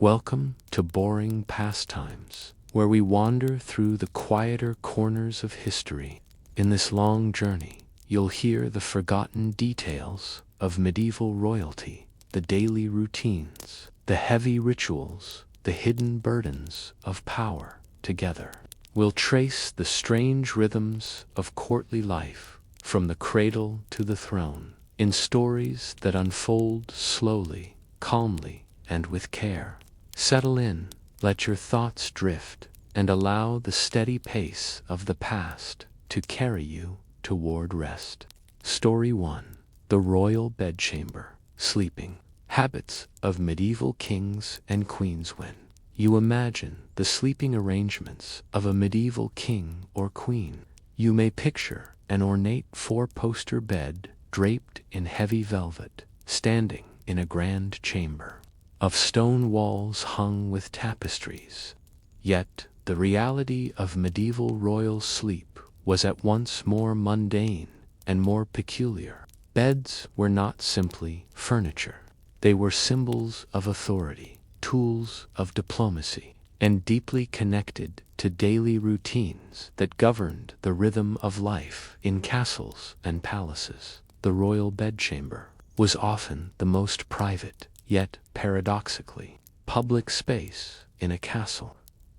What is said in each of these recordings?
Welcome to Boring Pastimes, where we wander through the quieter corners of history. In this long journey, you'll hear the forgotten details of medieval royalty, the daily routines, the heavy rituals, the hidden burdens of power. Together, we'll trace the strange rhythms of courtly life, from the cradle to the throne, in stories that unfold slowly, calmly, and with care. Settle in, let your thoughts drift, and allow the steady pace of the past to carry you toward rest. Story 1. The Royal Bedchamber. Sleeping. Habits of medieval kings and queens. When you imagine the sleeping arrangements of a medieval king or queen, you may picture an ornate four-poster bed draped in heavy velvet, standing in a grand chamber of stone walls hung with tapestries. Yet the reality of medieval royal sleep was at once more mundane and more peculiar. Beds were not simply furniture. They were symbols of authority, tools of diplomacy, and deeply connected to daily routines that governed the rhythm of life in castles and palaces. The royal bedchamber was often the most private, yet paradoxically public space in a castle.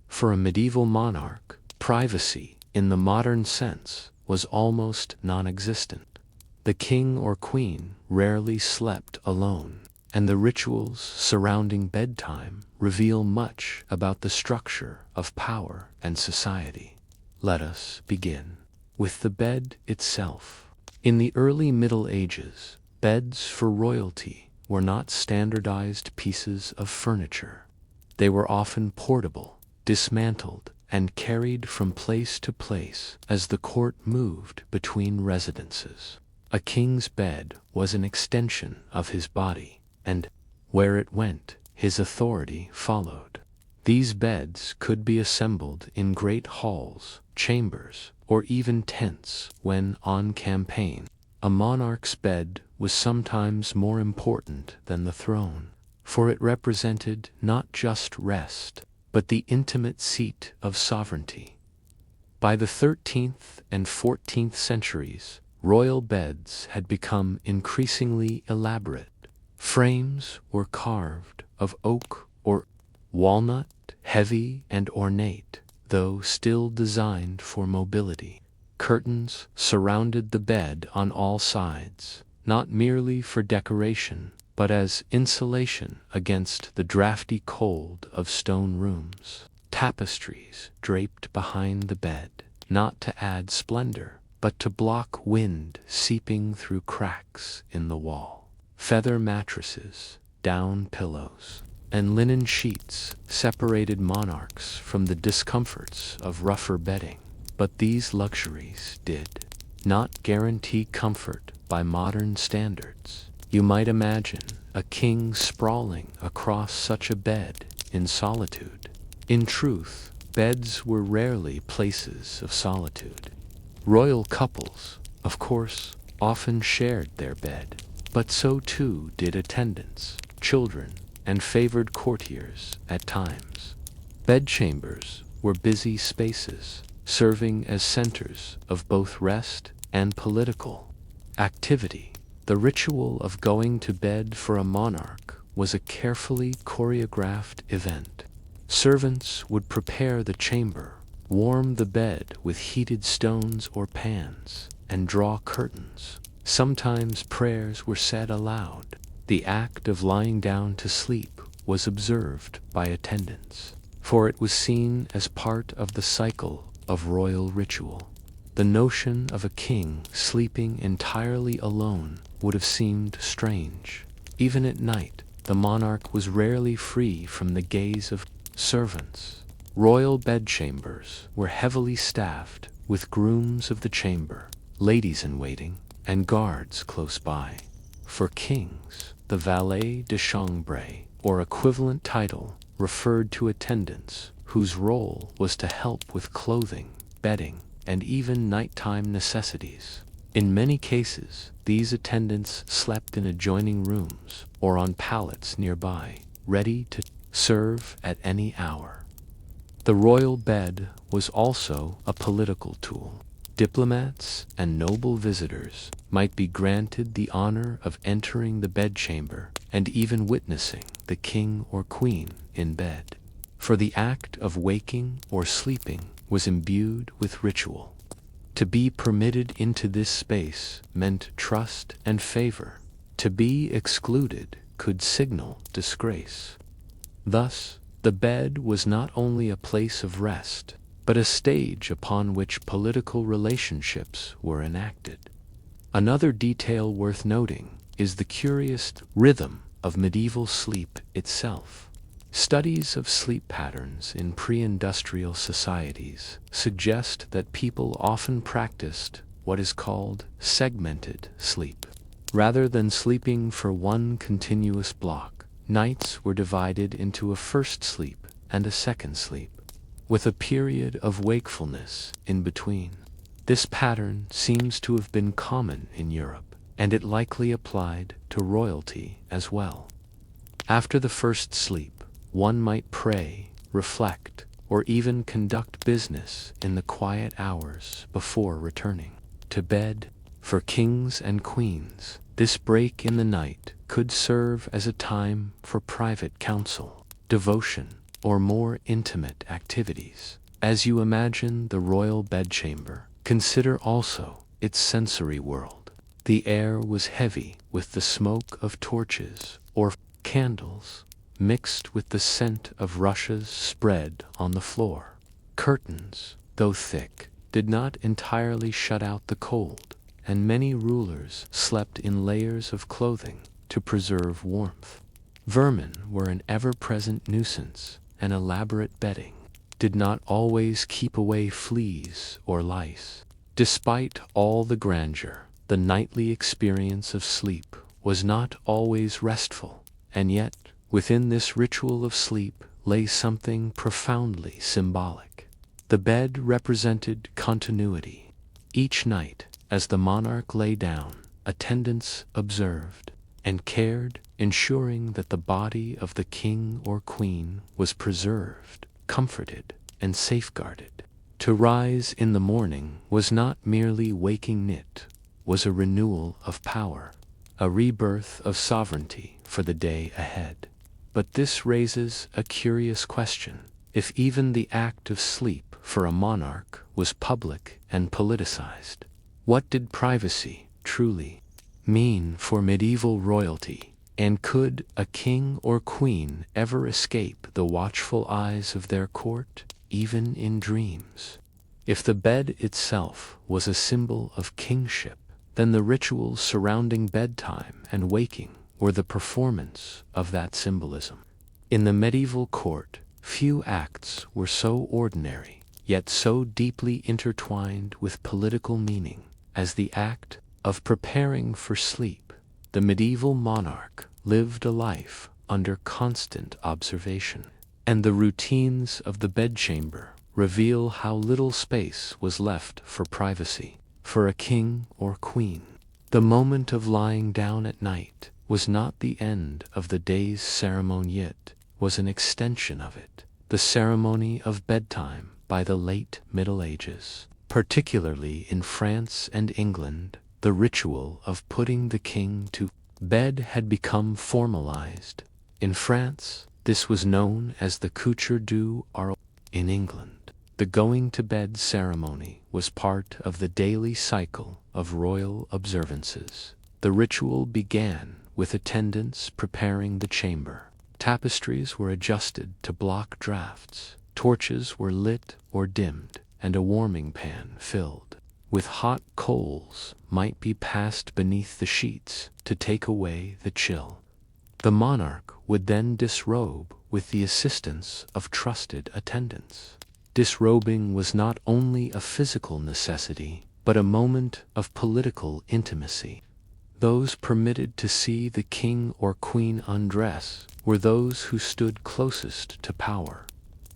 For a medieval monarch, privacy, in the modern sense, was almost non-existent. The king or queen rarely slept alone, and the rituals surrounding bedtime reveal much about the structure of power and society. Let us begin with the bed itself. In the early Middle Ages, beds for royalty were not standardized pieces of furniture. They were often portable, dismantled, and carried from place to place as the court moved between residences. A king's bed was an extension of his body, and where it went, his authority followed. These beds could be assembled in great halls, chambers, or even tents when on campaign. A monarch's bed was sometimes more important than the throne, for it represented not just rest, but the intimate seat of sovereignty. By the 13th and 14th centuries, royal beds had become increasingly elaborate. Frames were carved of oak or walnut, heavy and ornate, though still designed for mobility. Curtains surrounded the bed on all sides, not merely for decoration, but as insulation against the drafty cold of stone rooms. Tapestries draped behind the bed, not to add splendor, but to block wind seeping through cracks in the wall. Feather mattresses, down pillows, and linen sheets separated monarchs from the discomforts of rougher bedding. But these luxuries did not guarantee comfort by modern standards. You might imagine a king sprawling across such a bed in solitude. In truth, beds were rarely places of solitude. Royal couples, of course, often shared their bed, but so too did attendants, children, and favored courtiers at times. Bedchambers were busy spaces, serving as centers of both rest and political activity. The ritual of going to bed for a monarch was a carefully choreographed event. Servants would prepare the chamber, warm the bed with heated stones or pans, and draw curtains. Sometimes prayers were said aloud. The act of lying down to sleep was observed by attendants, for it was seen as part of the cycle of royal ritual. The notion of a king sleeping entirely alone would have seemed strange. Even at night, the monarch was rarely free from the gaze of servants. Royal bedchambers were heavily staffed with grooms of the chamber, ladies-in-waiting, and guards close by. For kings, the valet de chambre, or equivalent title, referred to attendants whose role was to help with clothing, bedding, and even nighttime necessities. In many cases, these attendants slept in adjoining rooms or on pallets nearby, ready to serve at any hour. The royal bed was also a political tool. Diplomats and noble visitors might be granted the honor of entering the bedchamber and even witnessing the king or queen in bed. For the act of waking or sleeping was imbued with ritual. To be permitted into this space meant trust and favor. To be excluded could signal disgrace. Thus, the bed was not only a place of rest, but a stage upon which political relationships were enacted. Another detail worth noting is the curious rhythm of medieval sleep itself. Studies of sleep patterns in pre-industrial societies suggest that people often practiced what is called segmented sleep. Rather than sleeping for one continuous block, nights were divided into a first sleep and a second sleep, with a period of wakefulness in between. This pattern seems to have been common in Europe, and it likely applied to royalty as well. After the first sleep, one might pray, reflect, or even conduct business in the quiet hours before returning to bed. For kings and queens, this break in the night could serve as a time for private counsel, devotion, or more intimate activities. As you imagine the royal bedchamber, consider also its sensory world. The air was heavy with the smoke of torches or candles, mixed with the scent of rushes spread on the floor. Curtains, though thick, did not entirely shut out the cold, and many rulers slept in layers of clothing to preserve warmth. Vermin were an ever-present nuisance, and elaborate bedding did not always keep away fleas or lice. Despite all the grandeur, the nightly experience of sleep was not always restful, and yet, within this ritual of sleep lay something profoundly symbolic. The bed represented continuity. Each night, as the monarch lay down, attendants observed and cared, ensuring that the body of the king or queen was preserved, comforted, and safeguarded. To rise in the morning was not merely waking it, was a renewal of power, a rebirth of sovereignty for the day ahead. But this raises a curious question. If even the act of sleep for a monarch was public and politicized, what did privacy truly mean for medieval royalty? And could a king or queen ever escape the watchful eyes of their court, even in dreams? If the bed itself was a symbol of kingship, then the rituals surrounding bedtime and waking were the performance of that symbolism. In the medieval court, few acts were so ordinary, yet so deeply intertwined with political meaning, as the act of preparing for sleep. The medieval monarch lived a life under constant observation, and the routines of the bedchamber reveal how little space was left for privacy. For a king or queen, the moment of lying down at night was not the end of the day's ceremony, it was an extension of it. The ceremony of bedtime by the late Middle Ages, particularly in France and England, the ritual of putting the king to bed had become formalized. In France, this was known as the coucher du jour. In England, the going-to-bed ceremony was part of the daily cycle of royal observances. The ritual began with attendants preparing the chamber. Tapestries were adjusted to block drafts, torches were lit or dimmed, and a warming pan filled with hot coals might be passed beneath the sheets to take away the chill. The monarch would then disrobe with the assistance of trusted attendants. Disrobing was not only a physical necessity, but a moment of political intimacy. Those permitted to see the king or queen undress were those who stood closest to power.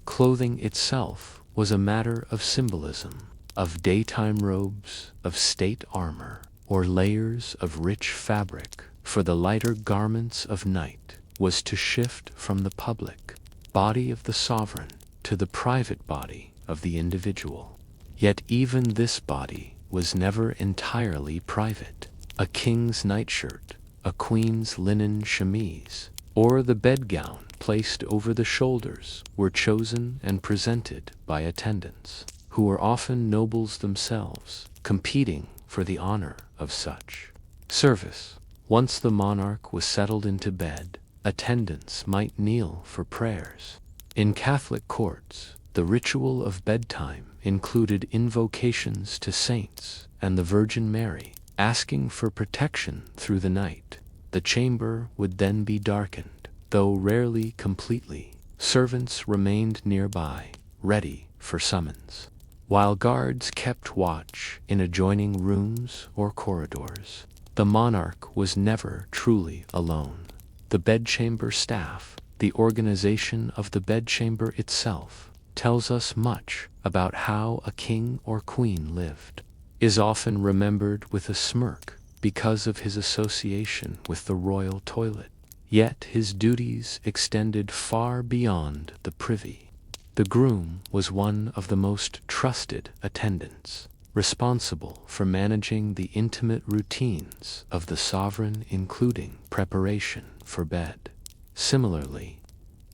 Clothing itself was a matter of symbolism, of daytime robes, of state armor, or layers of rich fabric, for the lighter garments of night was to shift from the public body of the sovereign to the private body of the individual. Yet even this body was never entirely private. A king's nightshirt, a queen's linen chemise, or the bedgown placed over the shoulders were chosen and presented by attendants, who were often nobles themselves, competing for the honor of such service. Once the monarch was settled into bed, attendants might kneel for prayers. In Catholic courts, the ritual of bedtime included invocations to saints and the Virgin Mary, asking for protection through the night. The chamber would then be darkened, though rarely completely. Servants remained nearby, ready for summons, while guards kept watch in adjoining rooms or corridors. The monarch was never truly alone. The bedchamber staff, the organization of the bedchamber itself, tells us much about how a king or queen lived. Is often remembered with a smirk because of his association with the royal toilet. Yet his duties extended far beyond the privy. The groom was one of the most trusted attendants, responsible for managing the intimate routines of the sovereign, including preparation for bed. Similarly,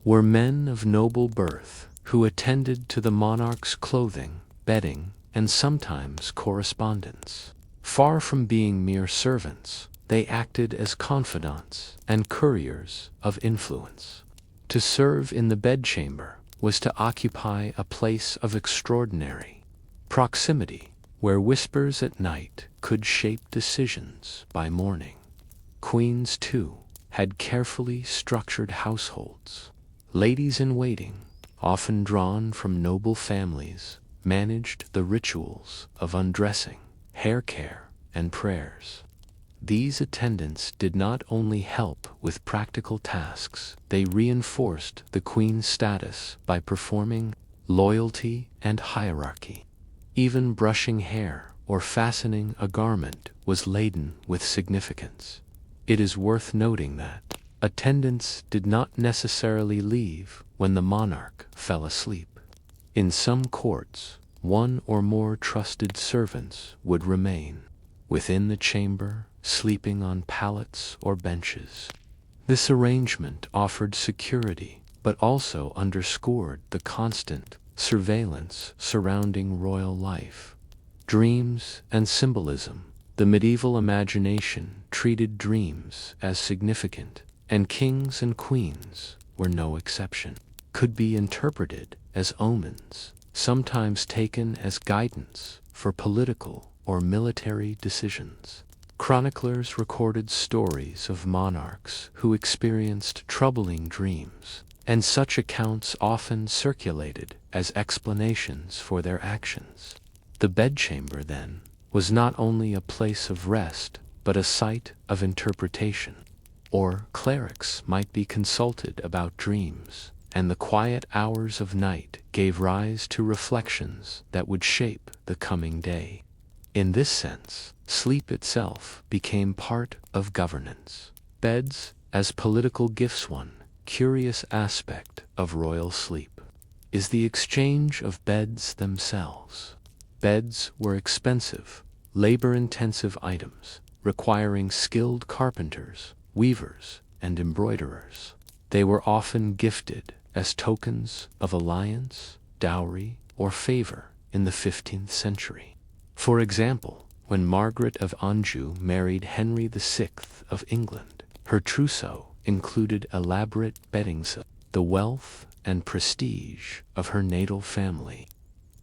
were men of noble birth who attended to the monarch's clothing, bedding, and sometimes correspondence. Far from being mere servants, they acted as confidants and couriers of influence. To serve in the bedchamber was to occupy a place of extraordinary proximity, where whispers at night could shape decisions by morning. Queens, too, had carefully structured households. Ladies-in-waiting, often drawn from noble families, managed the rituals of undressing, hair care, and prayers. These attendants did not only help with practical tasks, they reinforced the queen's status by performing loyalty and hierarchy. Even brushing hair or fastening a garment was laden with significance. It is worth noting that attendants did not necessarily leave when the monarch fell asleep. In some courts, one or more trusted servants would remain within the chamber, sleeping on pallets or benches. This arrangement offered security, but also underscored the constant surveillance surrounding royal life. Dreams and symbolism. The medieval imagination treated dreams as significant, and kings and queens were no exception. Could be interpreted as omens, sometimes taken as guidance for political or military decisions. Chroniclers recorded stories of monarchs who experienced troubling dreams, and such accounts often circulated as explanations for their actions. The bedchamber, then, was not only a place of rest, but a site of interpretation. Or clerics might be consulted about dreams, and the quiet hours of night gave rise to reflections that would shape the coming day. In this sense, sleep itself became part of governance. Beds as political gifts. One curious aspect of royal sleep is the exchange of beds themselves. Beds were expensive, labor-intensive items, requiring skilled carpenters, weavers, and embroiderers. They were often gifted as tokens of alliance, dowry, or favor in the 15th century. For example, when Margaret of Anjou married Henry VI of England, her trousseau included elaborate beddings, the wealth and prestige of her natal family.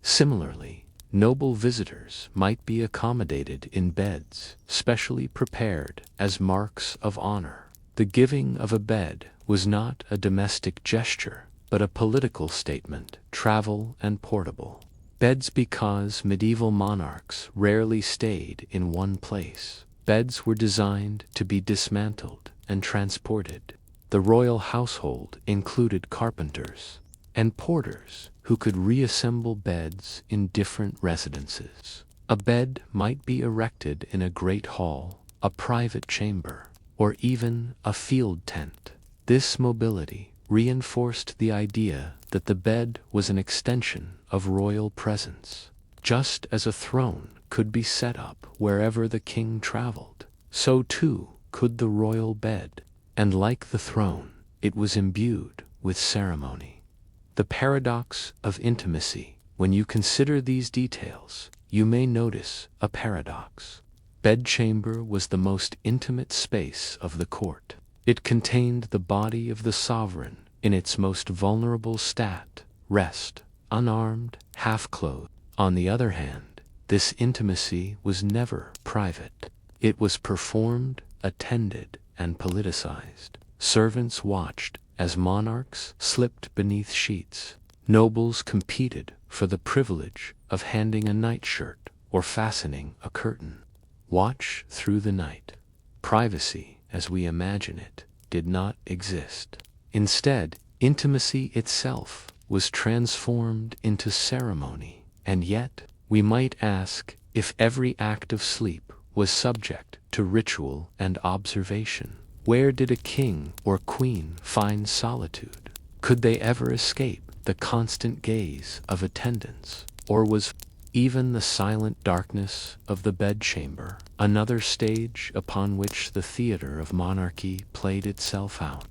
Similarly, noble visitors might be accommodated in beds specially prepared as marks of honor. The giving of a bed was not a domestic gesture, but a political statement, travel and portable. Beds. Because medieval monarchs rarely stayed in one place, beds were designed to be dismantled and transported. The royal household included carpenters and porters who could reassemble beds in different residences. A bed might be erected in a great hall, a private chamber, or even a field tent. This mobility reinforced the idea that the bed was an extension of royal presence. Just as a throne could be set up wherever the king traveled, so too could the royal bed, and like the throne, it was imbued with ceremony. The paradox of intimacy. When you consider these details, you may notice a paradox. Bedchamber was the most intimate space of the court. It contained the body of the sovereign in its most vulnerable state, rest, unarmed, half-clothed. On the other hand, this intimacy was never private. It was performed, attended, and politicized. Servants watched as monarchs slipped beneath sheets. Nobles competed for the privilege of handing a nightshirt or fastening a curtain. Watch through the night. Privacy, as we imagine it, did not exist. Instead, intimacy itself was transformed into ceremony. And yet, we might ask if every act of sleep was subject to ritual and observation. Where did a king or queen find solitude? Could they ever escape the constant gaze of attendants? Or was even the silent darkness of the bedchamber another stage upon which the theater of monarchy played itself out?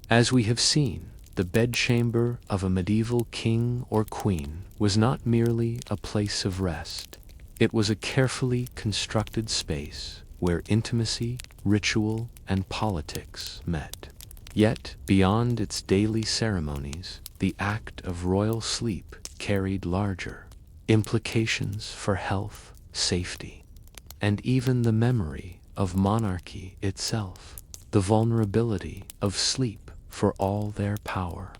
As we have seen, the bedchamber of a medieval king or queen was not merely a place of rest. It was a carefully constructed space where intimacy, ritual, and politics met. Yet, beyond its daily ceremonies, the act of royal sleep carried larger implications for health, safety, and even the memory of monarchy itself. The vulnerability of sleep for all their power.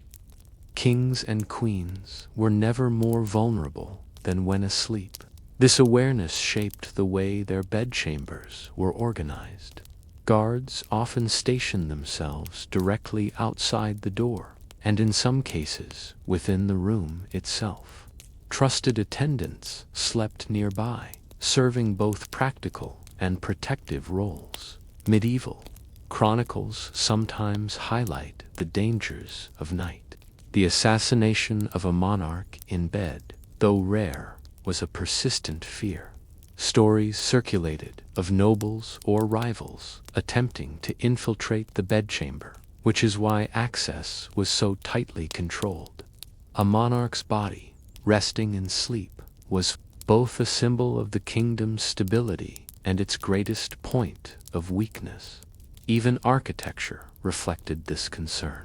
Kings and queens were never more vulnerable than when asleep. This awareness shaped the way their bedchambers were organized. Guards often stationed themselves directly outside the door, and in some cases within the room itself. Trusted attendants slept nearby, serving both practical and protective roles. Medieval chronicles sometimes highlight the dangers of night. The assassination of a monarch in bed, though rare, was a persistent fear. Stories circulated of nobles or rivals attempting to infiltrate the bedchamber, which is why access was so tightly controlled. A monarch's body, resting in sleep, was both a symbol of the kingdom's stability and its greatest point of weakness. Even architecture reflected this concern.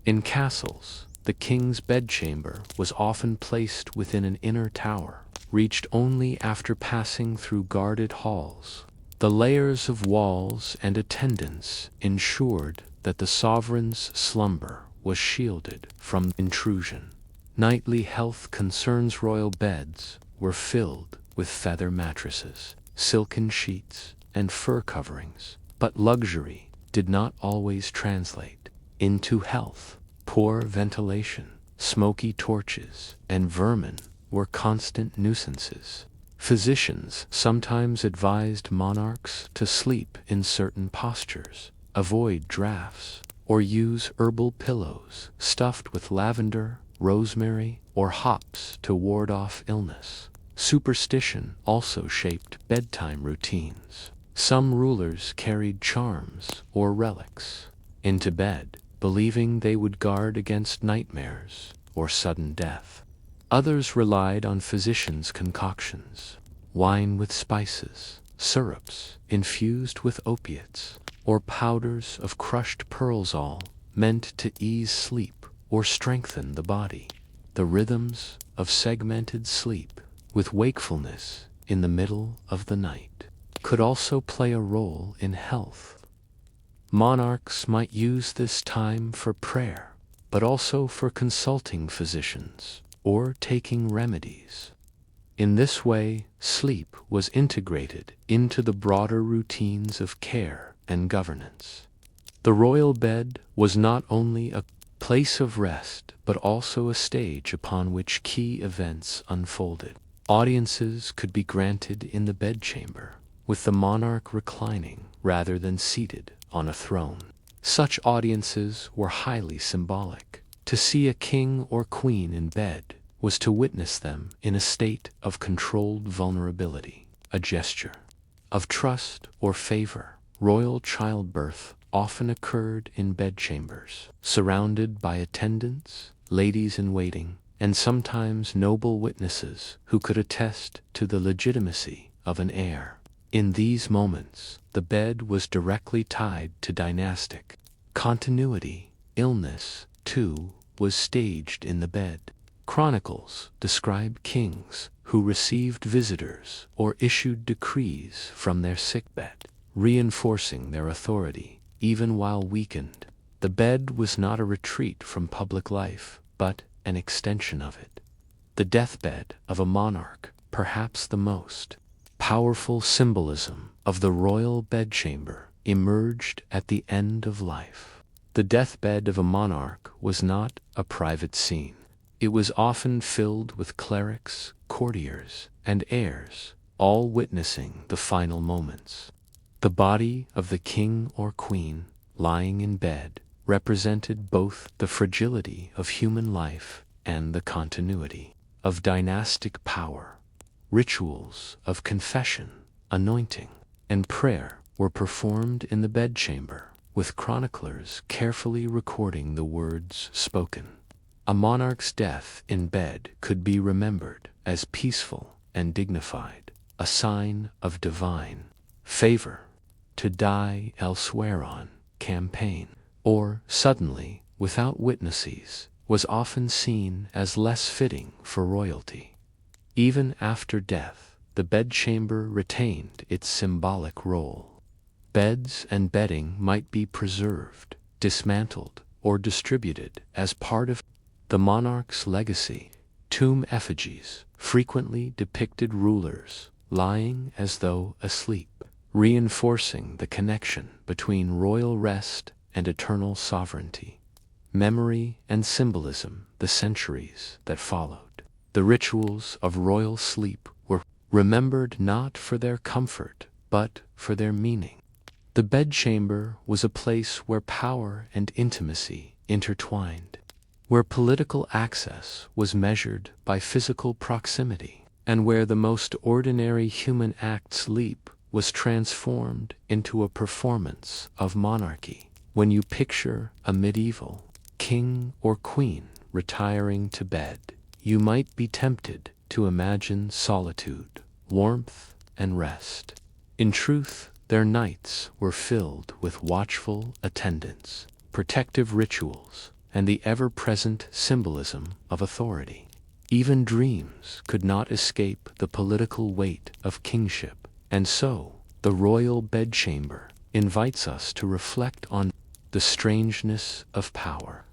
In castles, the king's bedchamber was often placed within an inner tower, reached only after passing through guarded halls. The layers of walls and attendants ensured that the sovereign's slumber was shielded from intrusion. Nightly health concerns. Royal beds were filled with feather mattresses, silken sheets, and fur coverings. But luxury did not always translate into health. Poor ventilation, smoky torches, and vermin were constant nuisances. Physicians sometimes advised monarchs to sleep in certain postures, avoid drafts, or use herbal pillows stuffed with lavender, rosemary, or hops to ward off illness. Superstition also shaped bedtime routines. Some rulers carried charms or relics into bed, believing they would guard against nightmares or sudden death. Others relied on physicians' concoctions, wine with spices, syrups infused with opiates, or powders of crushed pearls, all meant to ease sleep or strengthen the body. The rhythms of segmented sleep, with wakefulness in the middle of the night, could also play a role in health. Monarchs might use this time for prayer, but also for consulting physicians or taking remedies. In this way, sleep was integrated into the broader routines of care and governance. The royal bed was not only a place of rest, but also a stage upon which key events unfolded. Audiences could be granted in the bedchamber, with the monarch reclining rather than seated on a throne. Such audiences were highly symbolic. To see a king or queen in bed was to witness them in a state of controlled vulnerability, a gesture of trust or favor. Royal childbirth often occurred in bedchambers, surrounded by attendants, ladies-in-waiting, and sometimes noble witnesses who could attest to the legitimacy of an heir. In these moments, the bed was directly tied to dynastic continuity. Illness, too, was staged in the bed. Chronicles describe kings who received visitors or issued decrees from their sickbed, reinforcing their authority even while weakened. The bed was not a retreat from public life, but an extension of it. The deathbed of a monarch, perhaps the most powerful symbolism of the royal bedchamber, emerged at the end of life. The deathbed of a monarch was not a private scene. It was often filled with clerics, courtiers, and heirs, all witnessing the final moments. The body of the king or queen, lying in bed, represented both the fragility of human life and the continuity of dynastic power. Rituals of confession, anointing, and prayer were performed in the bedchamber, with chroniclers carefully recording the words spoken. A monarch's death in bed could be remembered as peaceful and dignified, a sign of divine favor. To die elsewhere on campaign, or suddenly, without witnesses, was often seen as less fitting for royalty. Even after death, the bedchamber retained its symbolic role. Beds and bedding might be preserved, dismantled, or distributed as part of the monarch's legacy. Tomb effigies frequently depicted rulers lying as though asleep, reinforcing the connection between royal rest and eternal sovereignty. Memory and symbolism, the centuries that followed. The rituals of royal sleep were remembered not for their comfort, but for their meaning. The bedchamber was a place where power and intimacy intertwined, where political access was measured by physical proximity, and where the most ordinary human act, sleep, was transformed into a performance of monarchy. When you picture a medieval king or queen retiring to bed, you might be tempted to imagine solitude, warmth, and rest. In truth, their nights were filled with watchful attendance, protective rituals, and the ever-present symbolism of authority. Even dreams could not escape the political weight of kingship, and so the royal bedchamber invites us to reflect on the strangeness of power.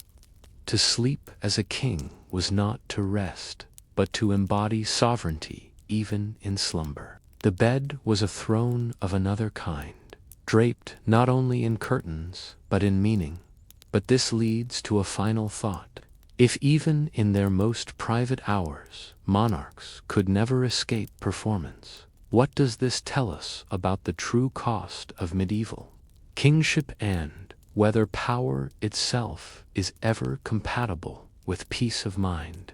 To sleep as a king was not to rest, but to embody sovereignty even in slumber. The bed was a throne of another kind, draped not only in curtains, but in meaning. But this leads to a final thought. If even in their most private hours, monarchs could never escape performance, what does this tell us about the true cost of medieval kingship and whether power itself is ever compatible with peace of mind?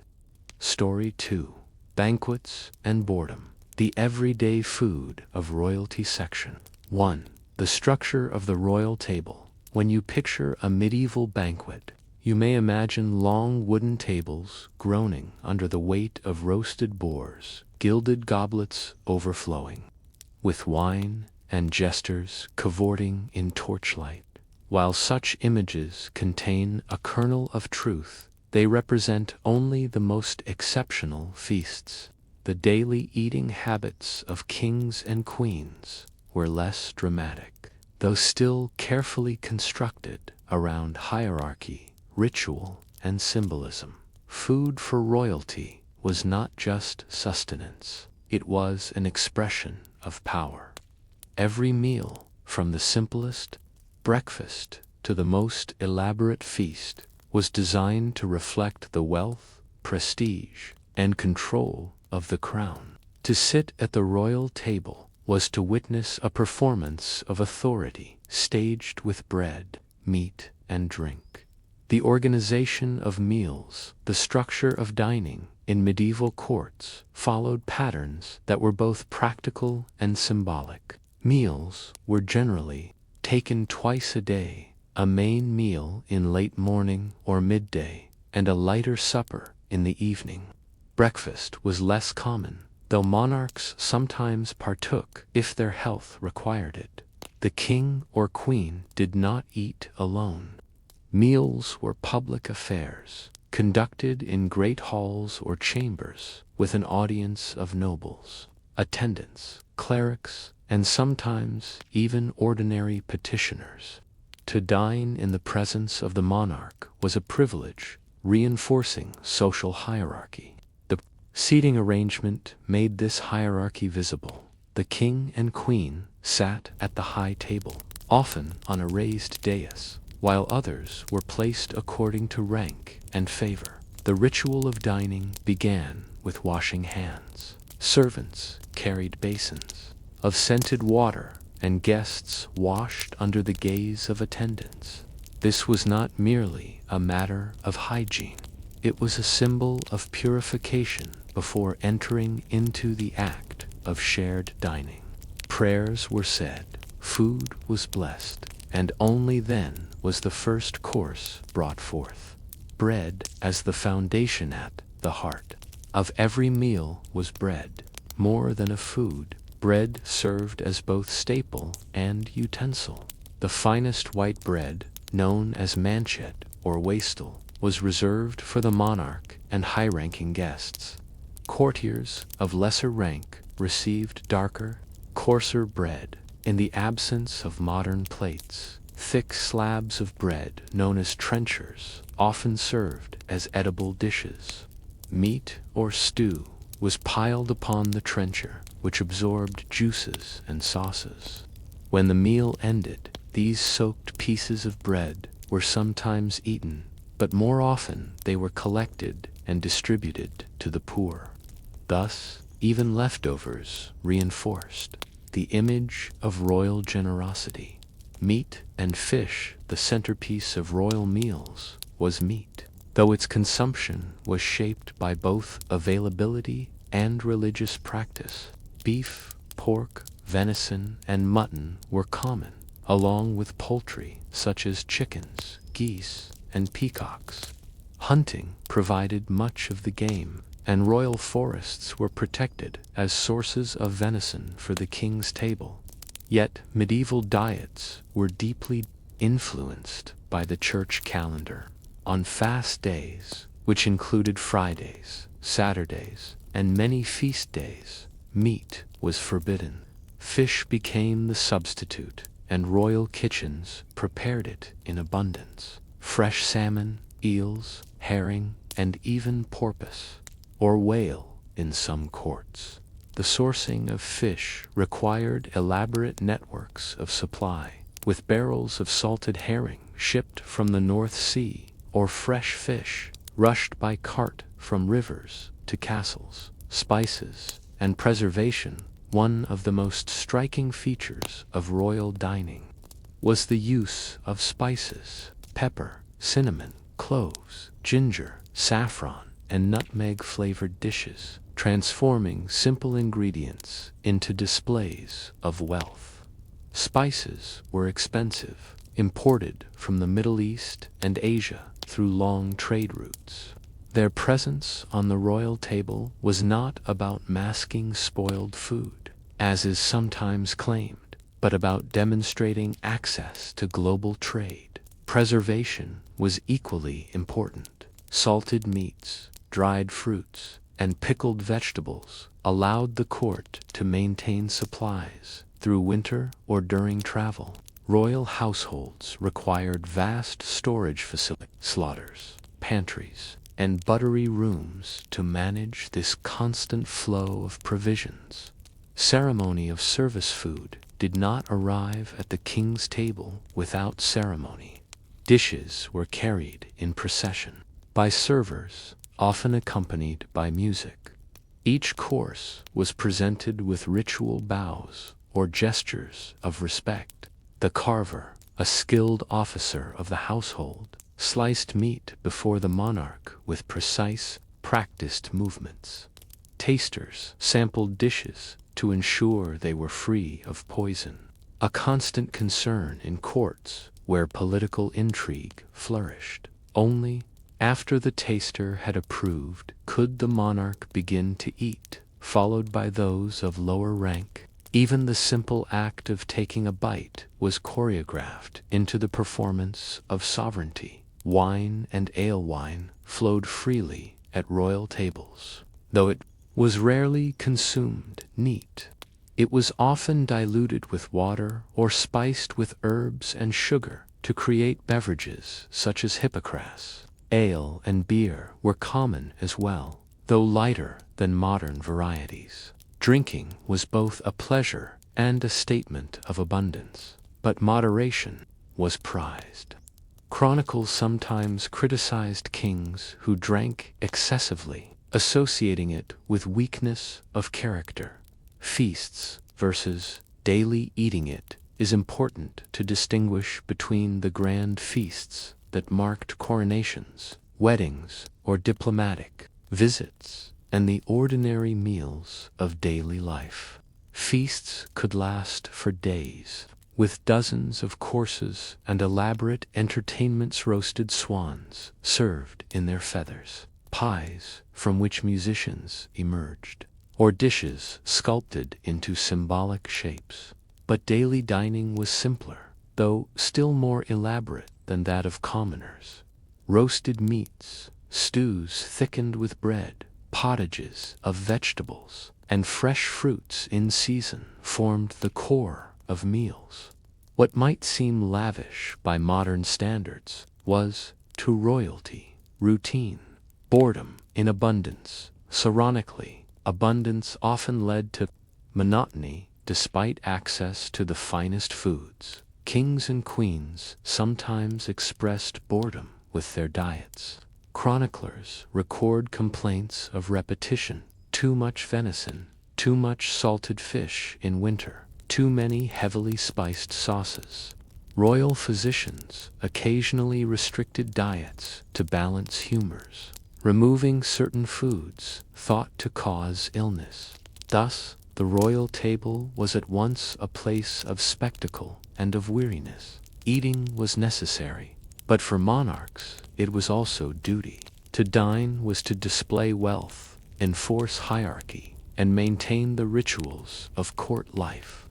Story 2. Banquets and Boredom. The everyday food of royalty section. 1. The structure of the royal table. When you picture a medieval banquet, you may imagine long wooden tables groaning under the weight of roasted boars, gilded goblets overflowing with wine, and jesters cavorting in torchlight. While such images contain a kernel of truth, they represent only the most exceptional feasts. The daily eating habits of kings and queens were less dramatic, though still carefully constructed around hierarchy, ritual, and symbolism. Food for royalty was not just sustenance, it was an expression of power. Every meal, from the simplest breakfast to the most elaborate feast, was designed to reflect the wealth, prestige, and control of the crown. To sit at the royal table was to witness a performance of authority staged with bread, meat, and drink. The organization of meals, the structure of dining in medieval courts followed patterns that were both practical and symbolic. Meals were generally taken twice a day, a main meal in late morning or midday, and a lighter supper in the evening. Breakfast was less common, though monarchs sometimes partook if their health required it. The king or queen did not eat alone. Meals were public affairs, conducted in great halls or chambers, with an audience of nobles, attendants, clerics, and sometimes even ordinary petitioners. To dine in the presence of the monarch was a privilege, reinforcing social hierarchy. The seating arrangement made this hierarchy visible. The king and queen sat at the high table, often on a raised dais, while others were placed according to rank and favor. The ritual of dining began with washing hands. Servants carried basins of scented water, and guests washed under the gaze of attendants. This was not merely a matter of hygiene. It was a symbol of purification before entering into the act of shared dining. Prayers were said, food was blessed, and only then was the first course brought forth. Bread as the foundation at the heart of every meal was bread. More than a food, bread served as both staple and utensil. The finest white bread, known as manchet or wastel, was reserved for the monarch and high-ranking guests. Courtiers of lesser rank received darker, coarser bread. In the absence of modern plates, thick slabs of bread, known as trenchers, often served as edible dishes. Meat or stew was piled upon the trencher, which absorbed juices and sauces. When the meal ended, these soaked pieces of bread were sometimes eaten, but more often they were collected and distributed to the poor. Thus, even leftovers reinforced the image of royal generosity. Meat and fish, the centerpiece of royal meals, was meat, though its consumption was shaped by both availability and religious practice. Beef, pork, venison, and mutton were common, along with poultry such as chickens, geese, and peacocks. Hunting provided much of the game, and royal forests were protected as sources of venison for the king's table. Yet medieval diets were deeply influenced by the church calendar. On fast days, which included Fridays, Saturdays, and many feast days, meat was forbidden. Fish became the substitute, and royal kitchens prepared it in abundance. Fresh salmon, eels, herring, and even porpoise, or whale in some courts. The sourcing of fish required elaborate networks of supply, with barrels of salted herring shipped from the North Sea, or fresh fish rushed by cart from rivers to castles. Spices and preservation, one of the most striking features of royal dining, was the use of spices: pepper, cinnamon, cloves, ginger, saffron, and nutmeg-flavored dishes, transforming simple ingredients into displays of wealth. Spices were expensive, imported from the Middle East and Asia through long trade routes. Their presence on the royal table was not about masking spoiled food, as is sometimes claimed, but about demonstrating access to global trade. Preservation was equally important. Salted meats, dried fruits, and pickled vegetables allowed the court to maintain supplies through winter or during travel. Royal households required vast storage facilities, slaughters, pantries, and buttery rooms to manage this constant flow of provisions. Ceremony of service food did not arrive at the king's table without ceremony. Dishes were carried in procession by servers, often accompanied by music. Each course was presented with ritual bows or gestures of respect. The carver, a skilled officer of the household, sliced meat before the monarch with precise, practiced movements. Tasters sampled dishes to ensure they were free of poison, a constant concern in courts where political intrigue flourished. Only after the taster had approved could the monarch begin to eat, followed by those of lower rank. Even the simple act of taking a bite was choreographed into the performance of sovereignty. Wine and ale wine flowed freely at royal tables, though it was rarely consumed neat. It was often diluted with water or spiced with herbs and sugar to create beverages such as hippocras. Ale and beer were common as well, though lighter than modern varieties. Drinking was both a pleasure and a statement of abundance, but moderation was prized. Chronicles sometimes criticized kings who drank excessively, associating it with weakness of character. Feasts versus daily eating it is important to distinguish between the grand feasts that marked coronations, weddings, or diplomatic visits, and the ordinary meals of daily life. Feasts could last for days, with dozens of courses and elaborate entertainments. Roasted swans served in their feathers, pies from which musicians emerged, or dishes sculpted into symbolic shapes. But daily dining was simpler, though still more elaborate than that of commoners. Roasted meats, stews thickened with bread, pottages of vegetables, and fresh fruits in season formed the core of meals. What might seem lavish by modern standards was, to royalty, routine, boredom in abundance. Ironically, abundance often led to monotony despite access to the finest foods. Kings and queens sometimes expressed boredom with their diets. Chroniclers record complaints of repetition: too much venison, too much salted fish in winter, too many heavily spiced sauces. Royal physicians occasionally restricted diets to balance humors, removing certain foods thought to cause illness. Thus, the royal table was at once a place of spectacle and of weariness. Eating was necessary, but for monarchs it was also duty. To dine was to display wealth, enforce hierarchy, and maintain the rituals of court life.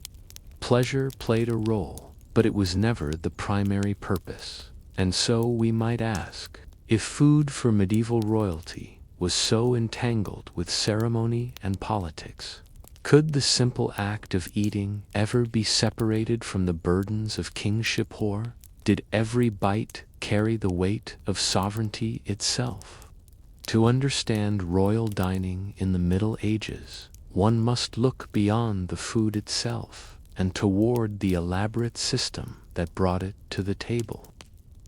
Pleasure played a role, but it was never the primary purpose. And so we might ask, if food for medieval royalty was so entangled with ceremony and politics, could the simple act of eating ever be separated from the burdens of kingship? Or did every bite carry the weight of sovereignty itself? To understand royal dining in the Middle Ages, one must look beyond the food itself and toward the elaborate system that brought it to the table.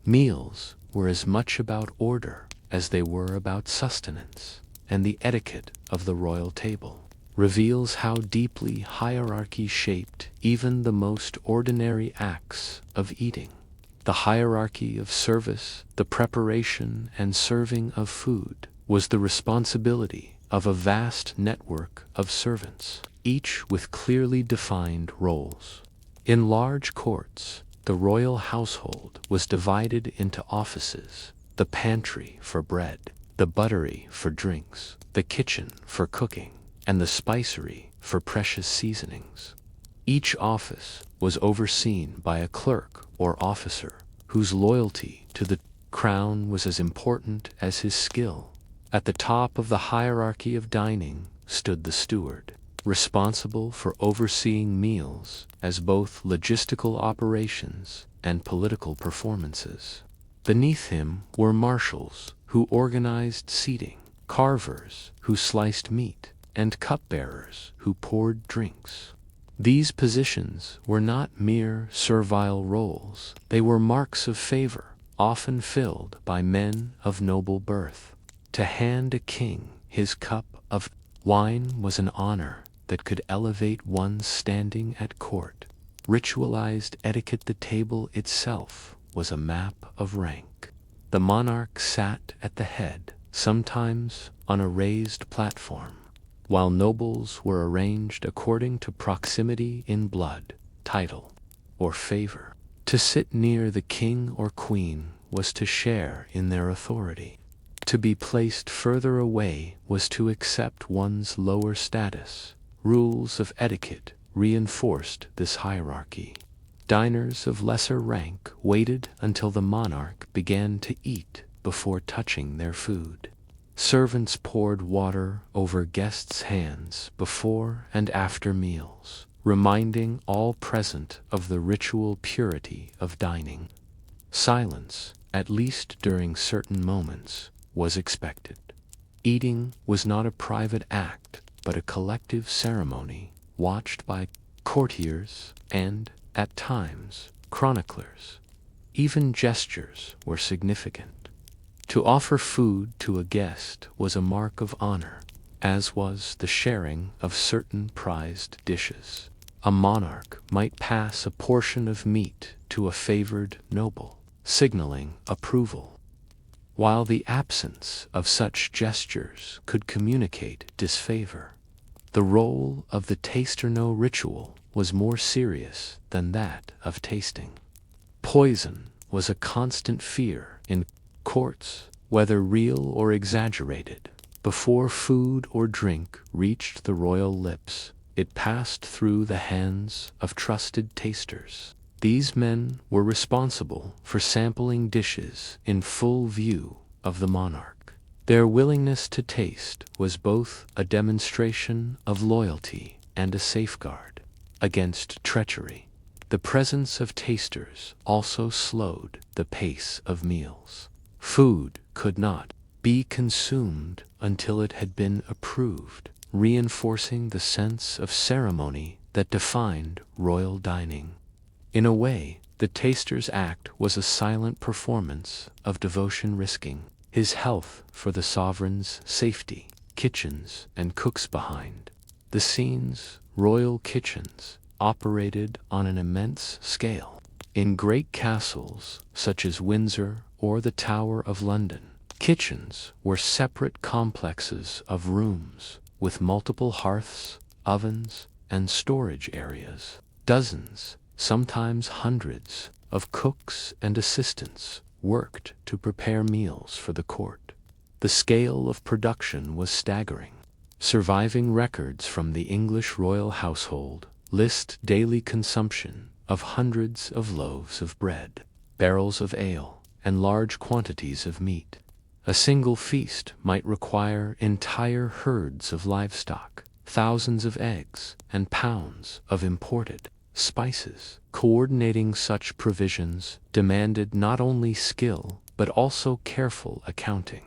Meals were as much about order as they were about sustenance, and the etiquette of the royal table reveals how deeply hierarchy shaped even the most ordinary acts of eating. The hierarchy of service, the preparation and serving of food, was the responsibility of a vast network of servants, each with clearly defined roles. In large courts, the royal household was divided into offices: the pantry for bread, the buttery for drinks, the kitchen for cooking, and the spicery for precious seasonings. Each office was overseen by a clerk or officer whose loyalty to the crown was as important as his skill. At the top of the hierarchy of dining stood the steward, responsible for overseeing meals as both logistical operations and political performances. Beneath him were marshals who organized seating, carvers who sliced meat, and cupbearers who poured drinks. These positions were not mere servile roles. They were marks of favor, often filled by men of noble birth. To hand a king his cup of wine was an honor that could elevate one's standing at court. Ritualized etiquette, the table itself was a map of rank. The monarch sat at the head, sometimes on a raised platform, while nobles were arranged according to proximity in blood, title, or favor. To sit near the king or queen was to share in their authority. To be placed further away was to accept one's lower status. Rules of etiquette reinforced this hierarchy. Diners of lesser rank waited until the monarch began to eat before touching their food. Servants poured water over guests' hands before and after meals, reminding all present of the ritual purity of dining. Silence, at least during certain moments, was expected. Eating was not a private act, but a collective ceremony, watched by courtiers and, at times, chroniclers. Even gestures were significant. To offer food to a guest was a mark of honor, as was the sharing of certain prized dishes. A monarch might pass a portion of meat to a favored noble, signaling approval, while the absence of such gestures could communicate disfavor. The role of the taste-or-no ritual was more serious than that of tasting. Poison was a constant fear in courts, whether real or exaggerated. Before food or drink reached the royal lips, it passed through the hands of trusted tasters. These men were responsible for sampling dishes in full view of the monarch. Their willingness to taste was both a demonstration of loyalty and a safeguard against treachery. The presence of tasters also slowed the pace of meals. Food could not be consumed until it had been approved, reinforcing the sense of ceremony that defined royal dining. In a way, the taster's act was a silent performance of devotion, risking his health for the sovereign's safety. Kitchens and cooks behind the scenes, royal kitchens operated on an immense scale. In great castles such as Windsor or the Tower of London, kitchens were separate complexes of rooms with multiple hearths, ovens, and storage areas. Dozens, sometimes hundreds, of cooks and assistants worked to prepare meals for the court. The scale of production was staggering. Surviving records from the English royal household list daily consumption of hundreds of loaves of bread, barrels of ale, and large quantities of meat. A single feast might require entire herds of livestock, thousands of eggs, and pounds of imported spices. Coordinating such provisions demanded not only skill, but also careful accounting.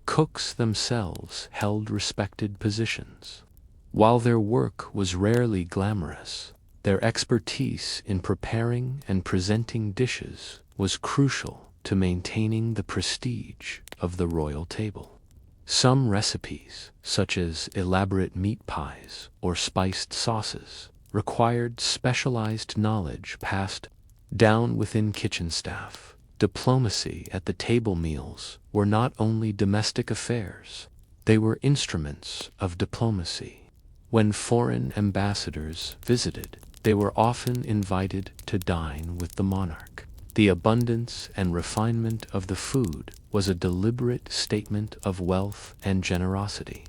Cooks themselves held respected positions. While their work was rarely glamorous, their expertise in preparing and presenting dishes was crucial to maintaining the prestige of the royal table. Some recipes, such as elaborate meat pies or spiced sauces, required specialized knowledge passed down within kitchen staff. Diplomacy at the table meals were not only domestic affairs, they were instruments of diplomacy. When foreign ambassadors visited, they were often invited to dine with the monarch. The abundance and refinement of the food was a deliberate statement of wealth and generosity.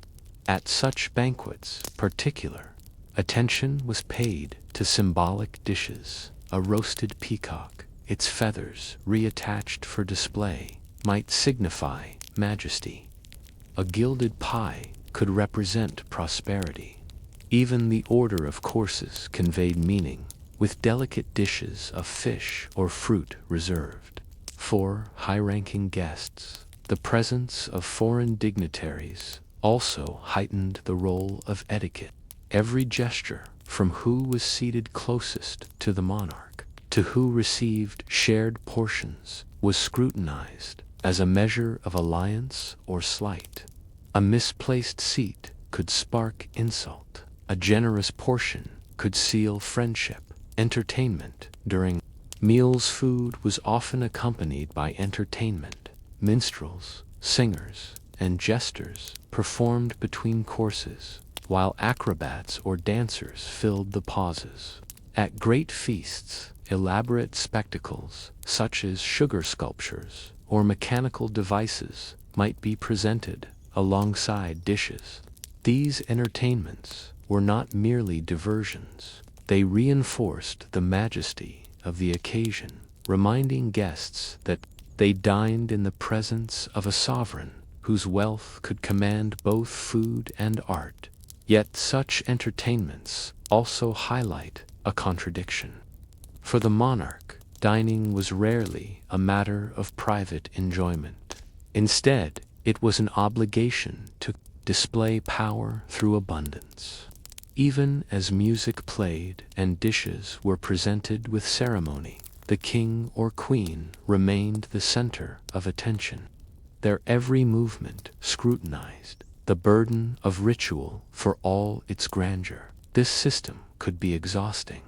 At such banquets, particular attention was paid to symbolic dishes. A roasted peacock, its feathers reattached for display, might signify majesty. A gilded pie could represent prosperity. Even the order of courses conveyed meaning, with delicate dishes of fish or fruit reserved for high-ranking guests. The presence of foreign dignitaries also heightened the role of etiquette. Every gesture, from who was seated closest to the monarch to who received shared portions, was scrutinized as a measure of alliance or slight. A misplaced seat could spark insult. A generous portion could seal friendship. Entertainment during meals. Food was often accompanied by entertainment. Minstrels, singers, and jesters performed between courses, while acrobats or dancers filled the pauses. At great feasts, elaborate spectacles, such as sugar sculptures or mechanical devices, might be presented alongside dishes. These entertainments were not merely diversions. They reinforced the majesty of the occasion, reminding guests that they dined in the presence of a sovereign whose wealth could command both food and art. Yet such entertainments also highlight a contradiction. For the monarch, dining was rarely a matter of private enjoyment. Instead, it was an obligation to display power through abundance. Even as music played and dishes were presented with ceremony, the king or queen remained the center of attention, their every movement scrutinized, the burden of ritual for all its grandeur. This system could be exhausting.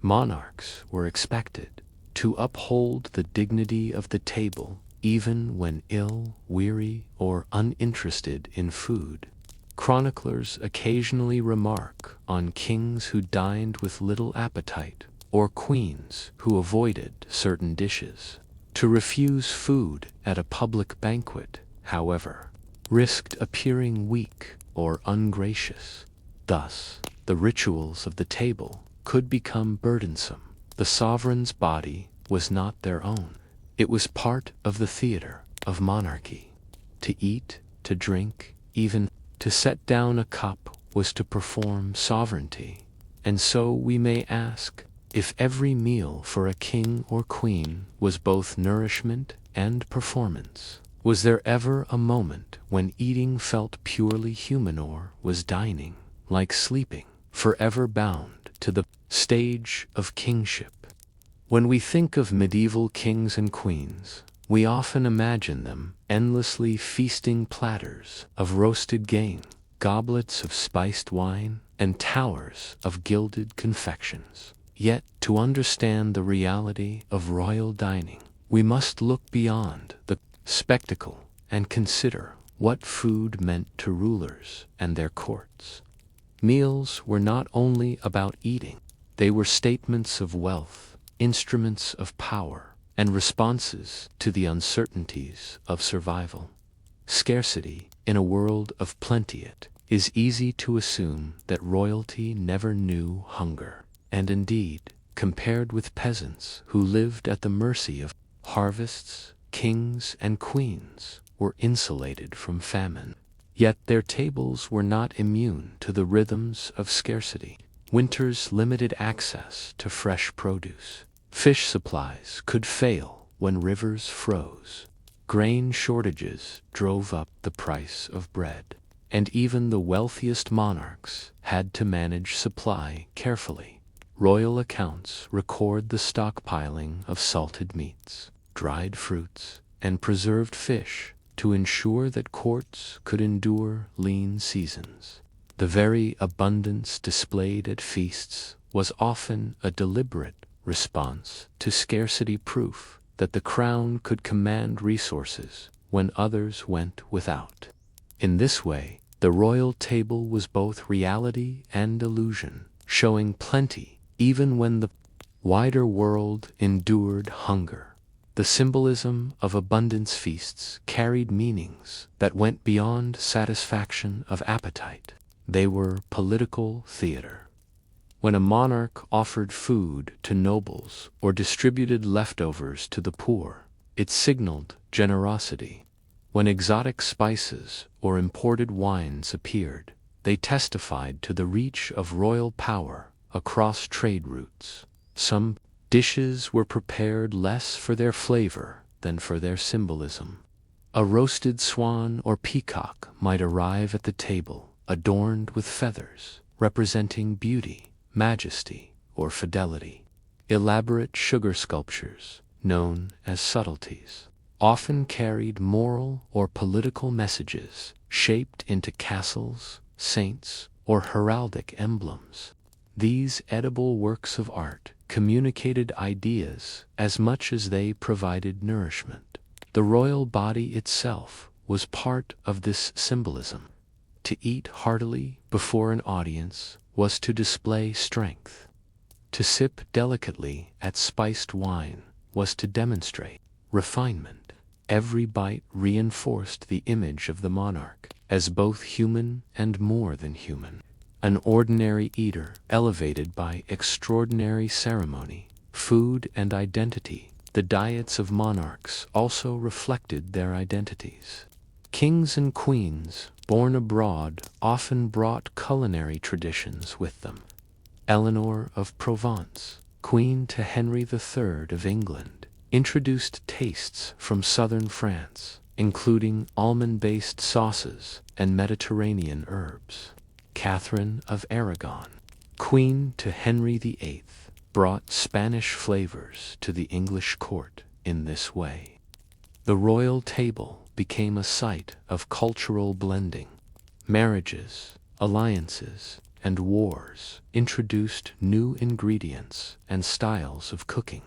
Monarchs were expected to uphold the dignity of the table even when ill, weary, or uninterested in food. Chroniclers occasionally remark on kings who dined with little appetite, or queens who avoided certain dishes. To refuse food at a public banquet, however, risked appearing weak or ungracious. Thus, the rituals of the table could become burdensome. The sovereign's body was not their own. It was part of the theater of monarchy. To eat, to drink, even to set down a cup was to perform sovereignty. And so we may ask, if every meal for a king or queen was both nourishment and performance, was there ever a moment when eating felt purely human, or was dining, like sleeping, forever bound to the stage of kingship? When we think of medieval kings and queens, we often imagine them endlessly feasting platters of roasted game, goblets of spiced wine, and towers of gilded confections. Yet, to understand the reality of royal dining, we must look beyond the spectacle and consider what food meant to rulers and their courts. Meals were not only about eating, they were statements of wealth, instruments of power, and responses to the uncertainties of survival. Scarcity in a world of plenty. It is easy to assume that royalty never knew hunger, and indeed, compared with peasants who lived at the mercy of harvests, kings and queens were insulated from famine. Yet their tables were not immune to the rhythms of scarcity. Winter's limited access to fresh produce. Fish supplies could fail when rivers froze. Grain shortages drove up the price of bread. And even the wealthiest monarchs had to manage supply carefully. Royal accounts record the stockpiling of salted meats, dried fruits, and preserved fish to ensure that courts could endure lean seasons. The very abundance displayed at feasts was often a deliberate response to scarcity, proof that the crown could command resources when others went without. In this way, the royal table was both reality and illusion, showing plenty even when the wider world endured hunger. The symbolism of abundance feasts carried meanings that went beyond satisfaction of appetite. They were political theater. When a monarch offered food to nobles or distributed leftovers to the poor, it signaled generosity. When exotic spices or imported wines appeared, they testified to the reach of royal power across trade routes. Some dishes were prepared less for their flavor than for their symbolism. A roasted swan or peacock might arrive at the table, adorned with feathers, representing beauty, majesty, or fidelity. Elaborate sugar sculptures, known as subtleties, often carried moral or political messages, shaped into castles, saints, or heraldic emblems. These edible works of art communicated ideas as much as they provided nourishment. The royal body itself was part of this symbolism. To eat heartily before an audience was to display strength. To sip delicately at spiced wine was to demonstrate refinement. Every bite reinforced the image of the monarch as both human and more than human. An ordinary eater elevated by extraordinary ceremony, food, and identity. The diets of monarchs also reflected their identities. Kings and queens, born abroad, often brought culinary traditions with them. Eleanor of Provence, queen to Henry III of England, introduced tastes from southern France, including almond-based sauces and Mediterranean herbs. Catherine of Aragon, queen to Henry VIII, brought Spanish flavors to the English court in this way. The royal table became a site of cultural blending. Marriages, alliances, and wars introduced new ingredients and styles of cooking.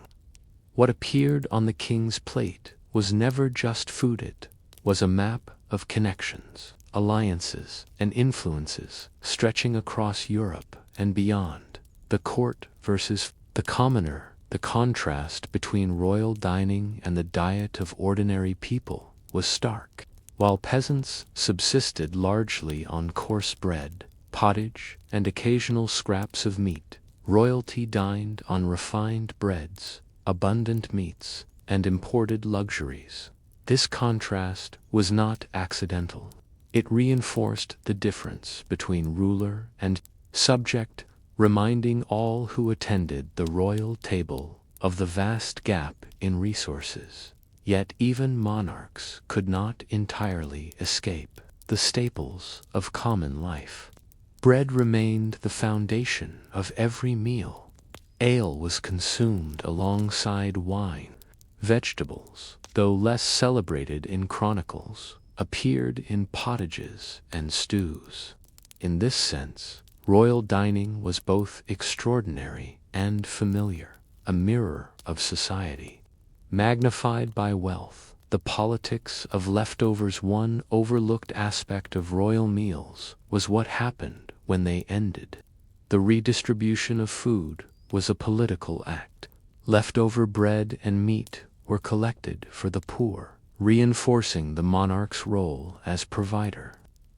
What appeared on the king's plate was never just food, it was a map of connections, alliances, and influences stretching across Europe and beyond. The court versus the commoner. The contrast between royal dining and the diet of ordinary people was stark. While peasants subsisted largely on coarse bread, pottage, and occasional scraps of meat, royalty dined on refined breads, abundant meats, and imported luxuries. This contrast was not accidental. It reinforced the difference between ruler and subject, reminding all who attended the royal table of the vast gap in resources. Yet even monarchs could not entirely escape the staples of common life. Bread remained the foundation of every meal. Ale was consumed alongside wine. Vegetables, though less celebrated in chronicles, appeared in pottages and stews. In this sense, royal dining was both extraordinary and familiar, a mirror of society. Magnified by wealth, the politics of leftovers. One overlooked aspect of royal meals was what happened when they ended. The redistribution of food was a political act. Leftover bread and meat were collected for the poor, reinforcing the monarch's role as provider.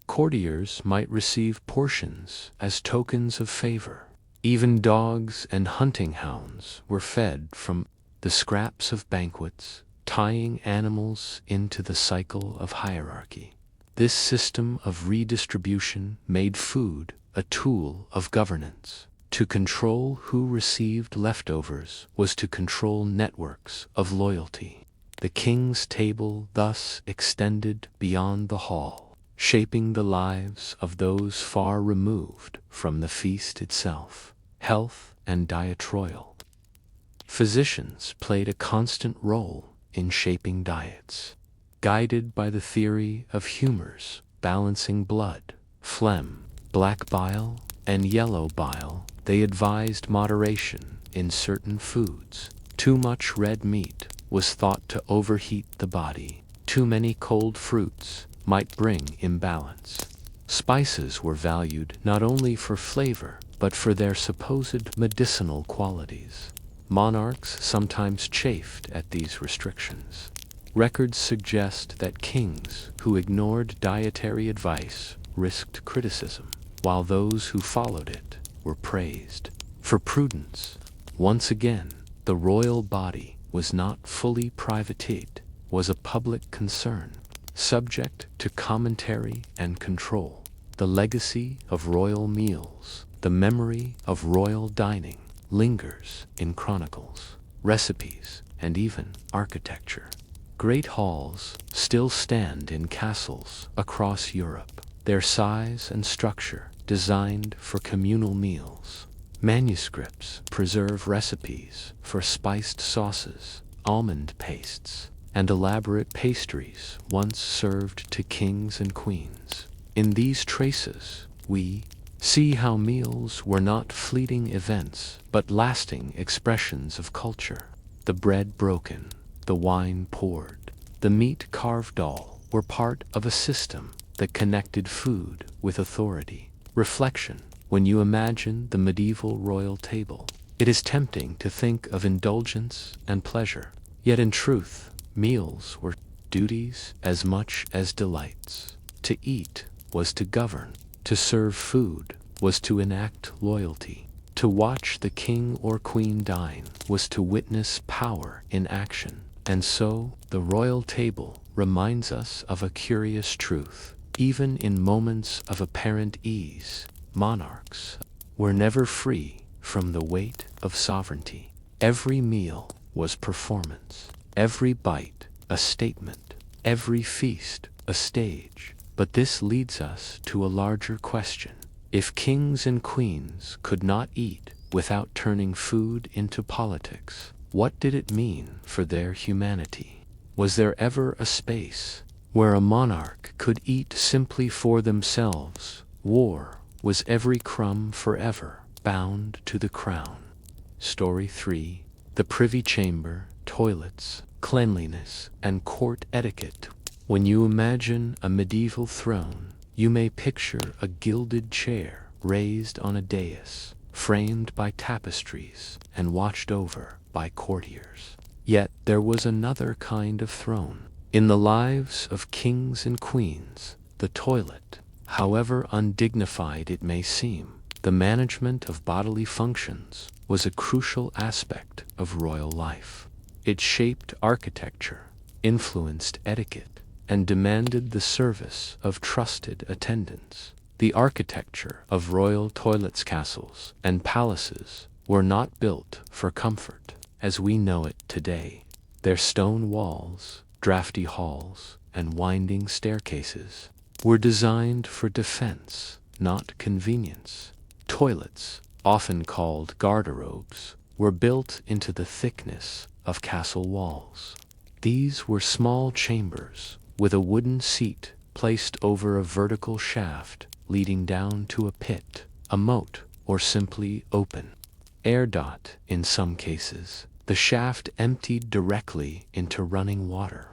Courtiers might receive portions as tokens of favor. Even dogs and hunting hounds were fed from the scraps of banquets, tying animals into the cycle of hierarchy. This system of redistribution made food a tool of governance. To control who received leftovers was to control networks of loyalty. The king's table thus extended beyond the hall, shaping the lives of those far removed from the feast itself. Health and diet. Royal physicians played a constant role in shaping diets. Guided by the theory of humors balancing blood, phlegm, black bile, and yellow bile, they advised moderation in certain foods. Too much red meat was thought to overheat the body. Too many cold fruits might bring imbalance. Spices were valued not only for flavor, but for their supposed medicinal qualities. Monarchs sometimes chafed at these restrictions. Records suggest that kings who ignored dietary advice risked criticism, while those who followed it were praised for prudence. Once again, the royal body was not fully private, it was a public concern, subject to commentary and control. The legacy of royal meals, the memory of royal dining, lingers in chronicles, recipes, and even architecture. Great halls still stand in castles across Europe, their size and structure designed for communal meals. Manuscripts preserve recipes for spiced sauces, almond pastes, and elaborate pastries once served to kings and queens. In these traces, we see how meals were not fleeting events, but lasting expressions of culture. The bread broken, the wine poured, the meat-carved doll were part of a system that connected food with authority. Reflection. When you imagine the medieval royal table, it is tempting to think of indulgence and pleasure. Yet in truth, meals were duties as much as delights. To eat was to govern. To serve food was to enact loyalty. To watch the king or queen dine was to witness power in action. And so, the royal table reminds us of a curious truth. Even in moments of apparent ease, monarchs were never free from the weight of sovereignty. Every meal was performance, every bite a statement, every feast a stage. But this leads us to a larger question. If kings and queens could not eat without turning food into politics, what did it mean for their humanity? Was there ever a space where a monarch could eat simply for themselves? War was every crumb forever bound to the crown. Story 3. The Privy Chamber, Toilets, Cleanliness, and Court Etiquette. When you imagine a medieval throne, you may picture a gilded chair raised on a dais, framed by tapestries and watched over by courtiers. Yet there was another kind of throne. In the lives of kings and queens, the toilet, however undignified it may seem, the management of bodily functions, was a crucial aspect of royal life. It shaped architecture, influenced etiquette, and demanded the service of trusted attendants. The architecture of royal toilets, castles, and palaces were not built for comfort as we know it today. Their stone walls, drafty halls, and winding staircases were designed for defense, not convenience. Toilets, often called garderobes, were built into the thickness of castle walls. These were small chambers with a wooden seat placed over a vertical shaft leading down to a pit, a moat, or simply open air. In some cases, the shaft emptied directly into running water,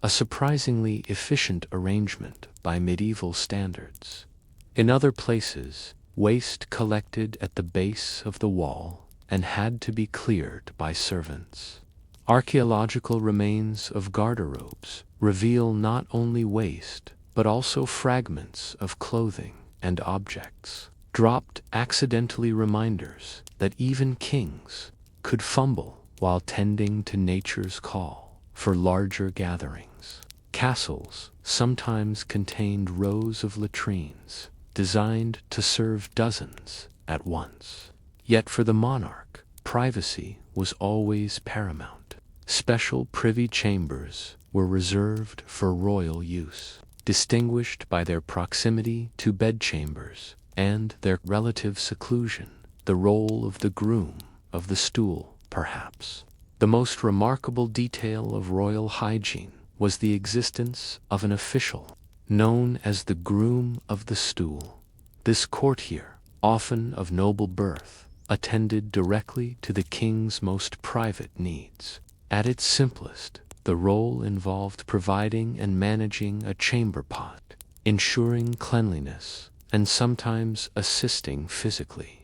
a surprisingly efficient arrangement by medieval standards. In other places, waste collected at the base of the wall and had to be cleared by servants. Archaeological remains of garderobes reveal not only waste, but also fragments of clothing and objects, dropped accidentally, reminders that even kings could fumble while tending to nature's call for larger gatherings. Castles sometimes contained rows of latrines designed to serve dozens at once. Yet for the monarch, privacy was always paramount. Special privy chambers were reserved for royal use, distinguished by their proximity to bedchambers and their relative seclusion. The role of the groom of the stool, perhaps the most remarkable detail of royal hygiene, was the existence of an official known as the groom of the stool. This courtier, often of noble birth, attended directly to the king's most private needs. At its simplest, the role involved providing and managing a chamber pot, ensuring cleanliness, and sometimes assisting physically.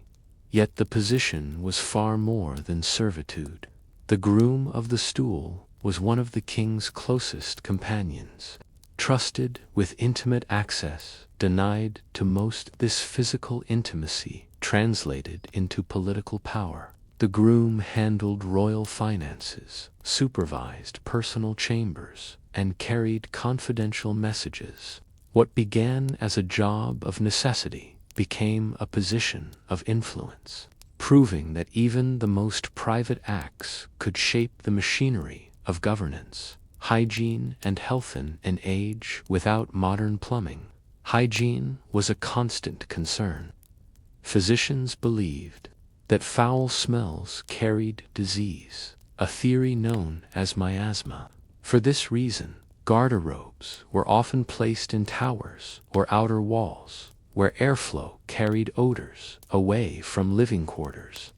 Yet the position was far more than servitude. The groom of the stool was one of the king's closest companions, trusted with intimate access, denied to most. This physical intimacy translated into political power. The groom handled royal finances, supervised personal chambers, and carried confidential messages. What began as a job of necessity became a position of influence, proving that even the most private acts could shape the machinery of governance. Hygiene and health. In an age without modern plumbing, hygiene was a constant concern. Physicians believed that foul smells carried disease, a theory known as miasma. For this reason, garderobes were often placed in towers or outer walls, where airflow carried odors away from living quarters.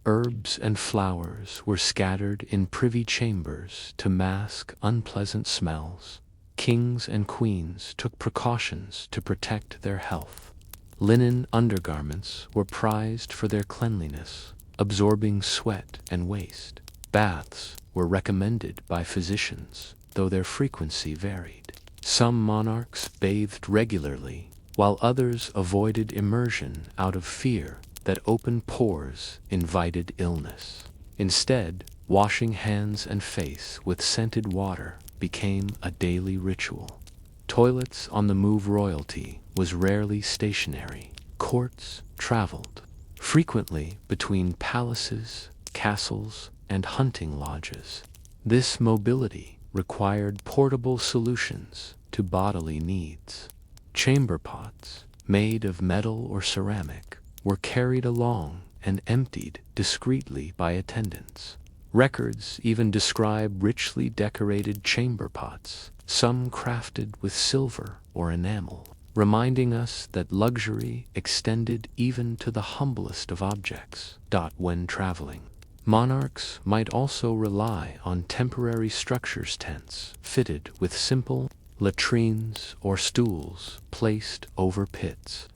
Herbs and flowers were scattered in privy chambers to mask unpleasant smells. Kings and queens took precautions to protect their health. Linen undergarments were prized for their cleanliness, absorbing sweat and waste. Baths were recommended by physicians, though their frequency varied. Some monarchs bathed regularly, while others avoided immersion out of fear that open pores invited illness. Instead, washing hands and face with scented water became a daily ritual. Toilets on the move royalty was rarely stationary. Courts traveled, frequently between palaces, castles, and hunting lodges. This mobility required portable solutions to bodily needs. Chamber pots, made of metal or ceramic, were carried along and emptied discreetly by attendants. Records even describe richly decorated chamber pots, some crafted with silver or enamel, reminding us that luxury extended even to the humblest of objects. When traveling, monarchs might also rely on temporary structures, tents fitted with simple latrines or stools placed over pits.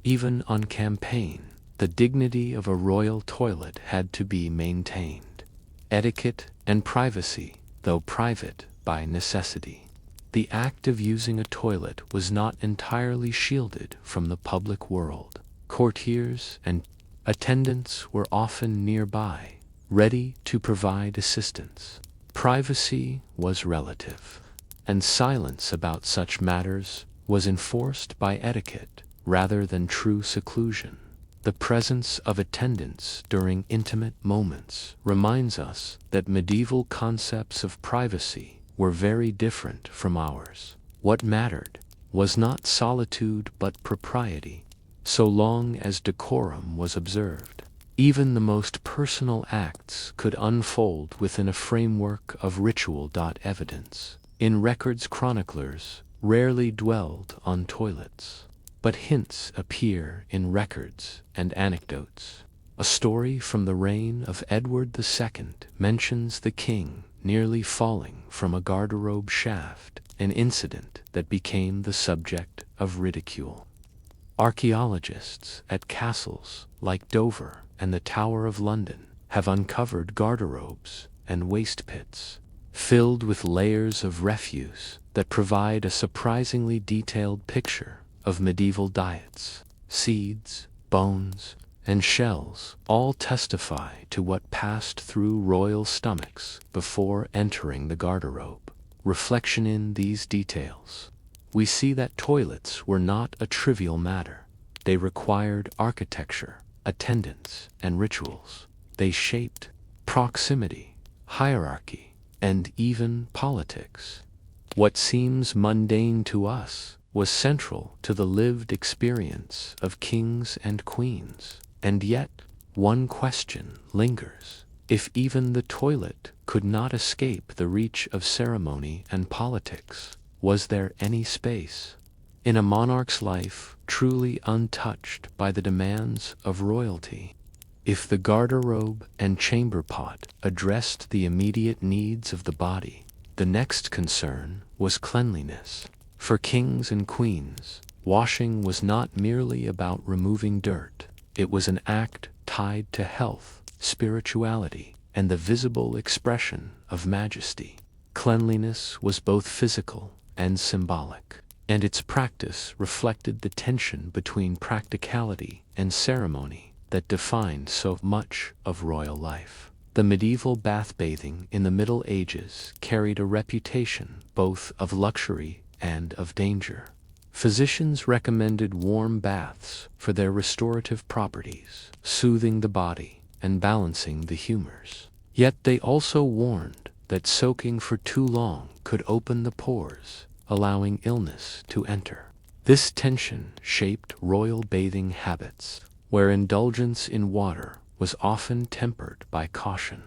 Even on campaign, the dignity of a royal toilet had to be maintained. Etiquette and privacy, though private by necessity. The act of using a toilet was not entirely shielded from the public world. Courtiers and attendants were often nearby, ready to provide assistance. Privacy was relative, and silence about such matters was enforced by etiquette rather than true seclusion. The presence of attendants during intimate moments reminds us that medieval concepts of privacy were very different from ours. What mattered was not solitude but propriety, so long as decorum was observed. Even the most personal acts could unfold within a framework of ritual. Evidence in records chroniclers rarely dwelled on toilets, but hints appear in records and anecdotes. A story from the reign of Edward II mentions the king nearly falling from a garderobe shaft, an incident that became the subject of ridicule. Archaeologists at castles like Dover and the Tower of London have uncovered garderobes and waste pits filled with layers of refuse that provide a surprisingly detailed picture of medieval diets. Seeds, bones, and shells all testify to what passed through royal stomachs before entering the garderobe. Reflection in these details, we see that toilets were not a trivial matter. They required architecture, attendance, and rituals. They shaped proximity, hierarchy, and even politics. What seems mundane to us was central to the lived experience of kings and queens. And yet, one question lingers. If even the toilet could not escape the reach of ceremony and politics, was there any space in a monarch's life truly untouched by the demands of royalty? If the garderobe and chamber pot addressed the immediate needs of the body, the next concern was cleanliness. For kings and queens, washing was not merely about removing dirt. It was an act tied to health, spirituality, and the visible expression of majesty. Cleanliness was both physical and symbolic, and its practice reflected the tension between practicality and ceremony that defined so much of royal life. The medieval bath bathing in the Middle Ages carried a reputation both of luxury and of danger. Physicians recommended warm baths for their restorative properties, soothing the body and balancing the humors. Yet they also warned that soaking for too long could open the pores, allowing illness to enter. This tension shaped royal bathing habits, where indulgence in water was often tempered by caution.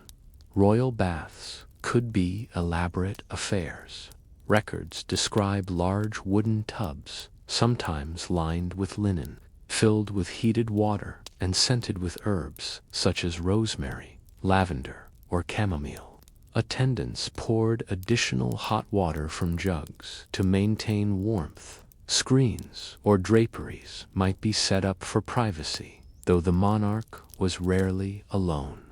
Royal baths could be elaborate affairs. Records describe large wooden tubs, sometimes lined with linen, filled with heated water and scented with herbs such as rosemary, lavender, or chamomile. Attendants poured additional hot water from jugs to maintain warmth. Screens or draperies might be set up for privacy, though the monarch was rarely alone.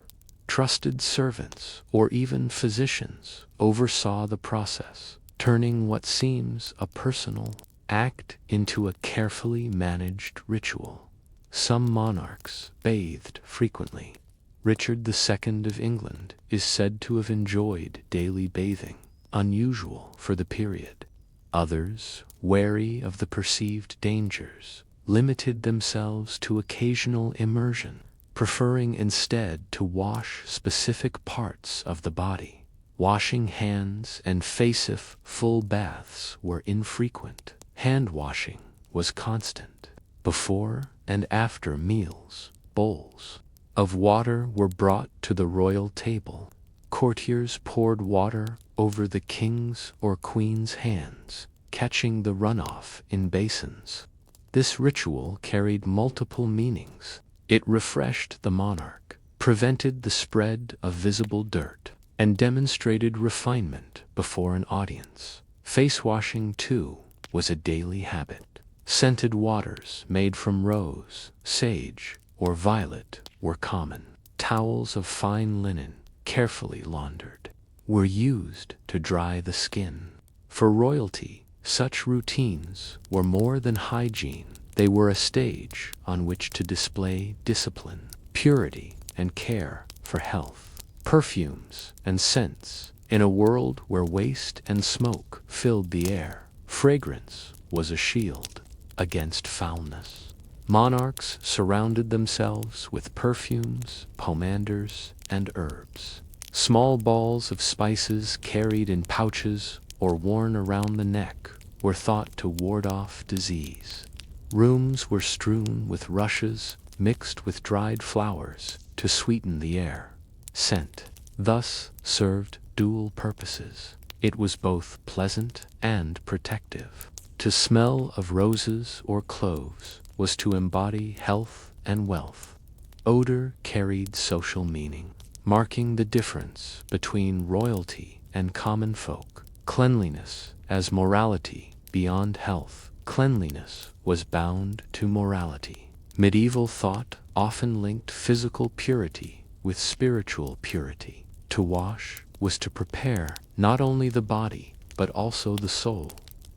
Trusted servants or even physicians oversaw the process, turning what seems a personal act into a carefully managed ritual. Some monarchs bathed frequently. Richard II of England is said to have enjoyed daily bathing, unusual for the period. Others, wary of the perceived dangers, limited themselves to occasional immersion, preferring instead to wash specific parts of the body. Washing hands and face-if full baths were infrequent. Hand washing was constant. Before and after meals, bowls of water were brought to the royal table. Courtiers poured water over the king's or queen's hands, catching the runoff in basins. This ritual carried multiple meanings. It refreshed the monarch, prevented the spread of visible dirt, and demonstrated refinement before an audience. Face washing, too, was a daily habit. Scented waters made from rose, sage, or violet were common. Towels of fine linen, carefully laundered, were used to dry the skin. For royalty, such routines were more than hygiene. They were a stage on which to display discipline, purity, and care for health. Perfumes and scents. In a world where waste and smoke filled the air, fragrance was a shield against foulness. Monarchs surrounded themselves with perfumes, pomanders, and herbs. Small balls of spices carried in pouches or worn around the neck were thought to ward off disease. Rooms were strewn with rushes mixed with dried flowers to sweeten the air. Scent thus served dual purposes. It was both pleasant and protective. To smell of roses or cloves was to embody health and wealth. Odor carried social meaning, marking the difference between royalty and common folk. Cleanliness as morality beyond health. Cleanliness was bound to morality. Medieval thought often linked physical purity with spiritual purity. To wash was to prepare not only the body, but also the soul.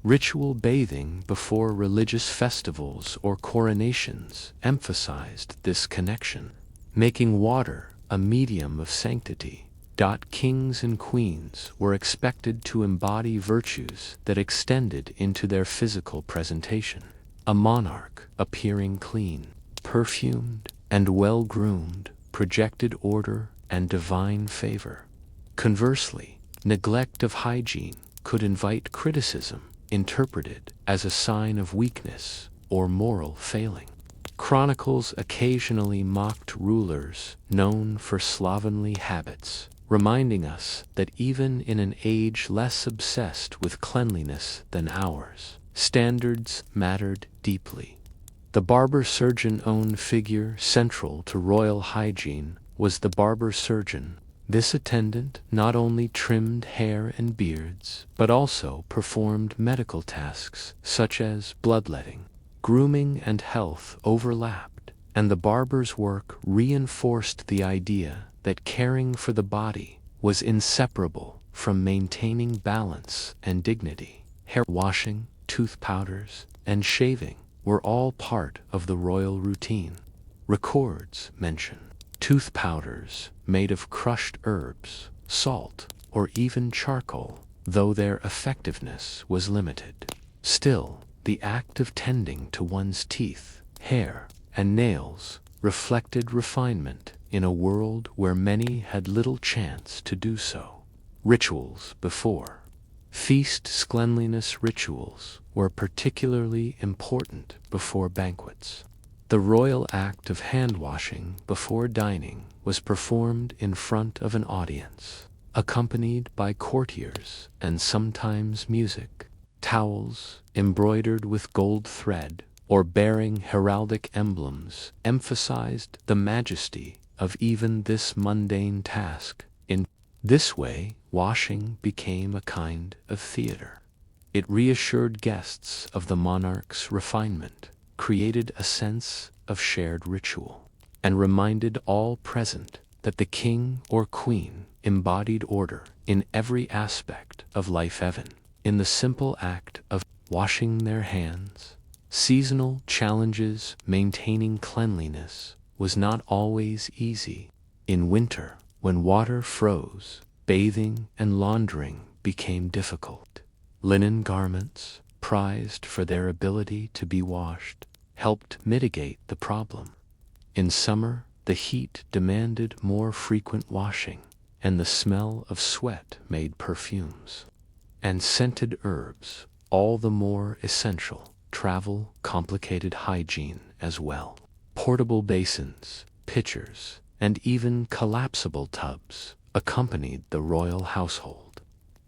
Ritual bathing before religious festivals or coronations emphasized this connection, making water a medium of sanctity. Kings and queens were expected to embody virtues that extended into their physical presentation. A monarch appearing clean, perfumed, and well-groomed projected order and divine favor. Conversely, neglect of hygiene could invite criticism, interpreted as a sign of weakness or moral failing. Chronicles occasionally mocked rulers known for slovenly habits, reminding us that even in an age less obsessed with cleanliness than ours, standards mattered deeply. The barber-surgeon-owned figure central to royal hygiene was the barber-surgeon. This attendant not only trimmed hair and beards, but also performed medical tasks such as bloodletting. Grooming and health overlapped, and the barber's work reinforced the idea that caring for the body was inseparable from maintaining balance and dignity. Hair washing, tooth powders, and shaving were all part of the royal routine. Records mention tooth powders made of crushed herbs, salt, or even charcoal, though their effectiveness was limited. Still, the act of tending to one's teeth, hair, and nails reflected refinement in a world where many had little chance to do so. Rituals before feasts. Cleanliness rituals were particularly important before banquets. The royal act of hand-washing before dining was performed in front of an audience, accompanied by courtiers and sometimes music. Towels embroidered with gold thread or bearing heraldic emblems emphasized the majesty of even this mundane task. In this way, washing became a kind of theater. It reassured guests of the monarch's refinement, created a sense of shared ritual, and reminded all present that the king or queen embodied order in every aspect of life, even in the simple act of washing their hands. Seasonal challenges. Maintaining cleanliness was not always easy. In winter, when water froze, bathing and laundering became difficult. Linen garments, prized for their ability to be washed, helped mitigate the problem. In summer, the heat demanded more frequent washing, and the smell of sweat made perfumes and scented herbs all the more essential. Travel complicated hygiene as well. Portable basins, pitchers, and even collapsible tubs accompanied the royal household.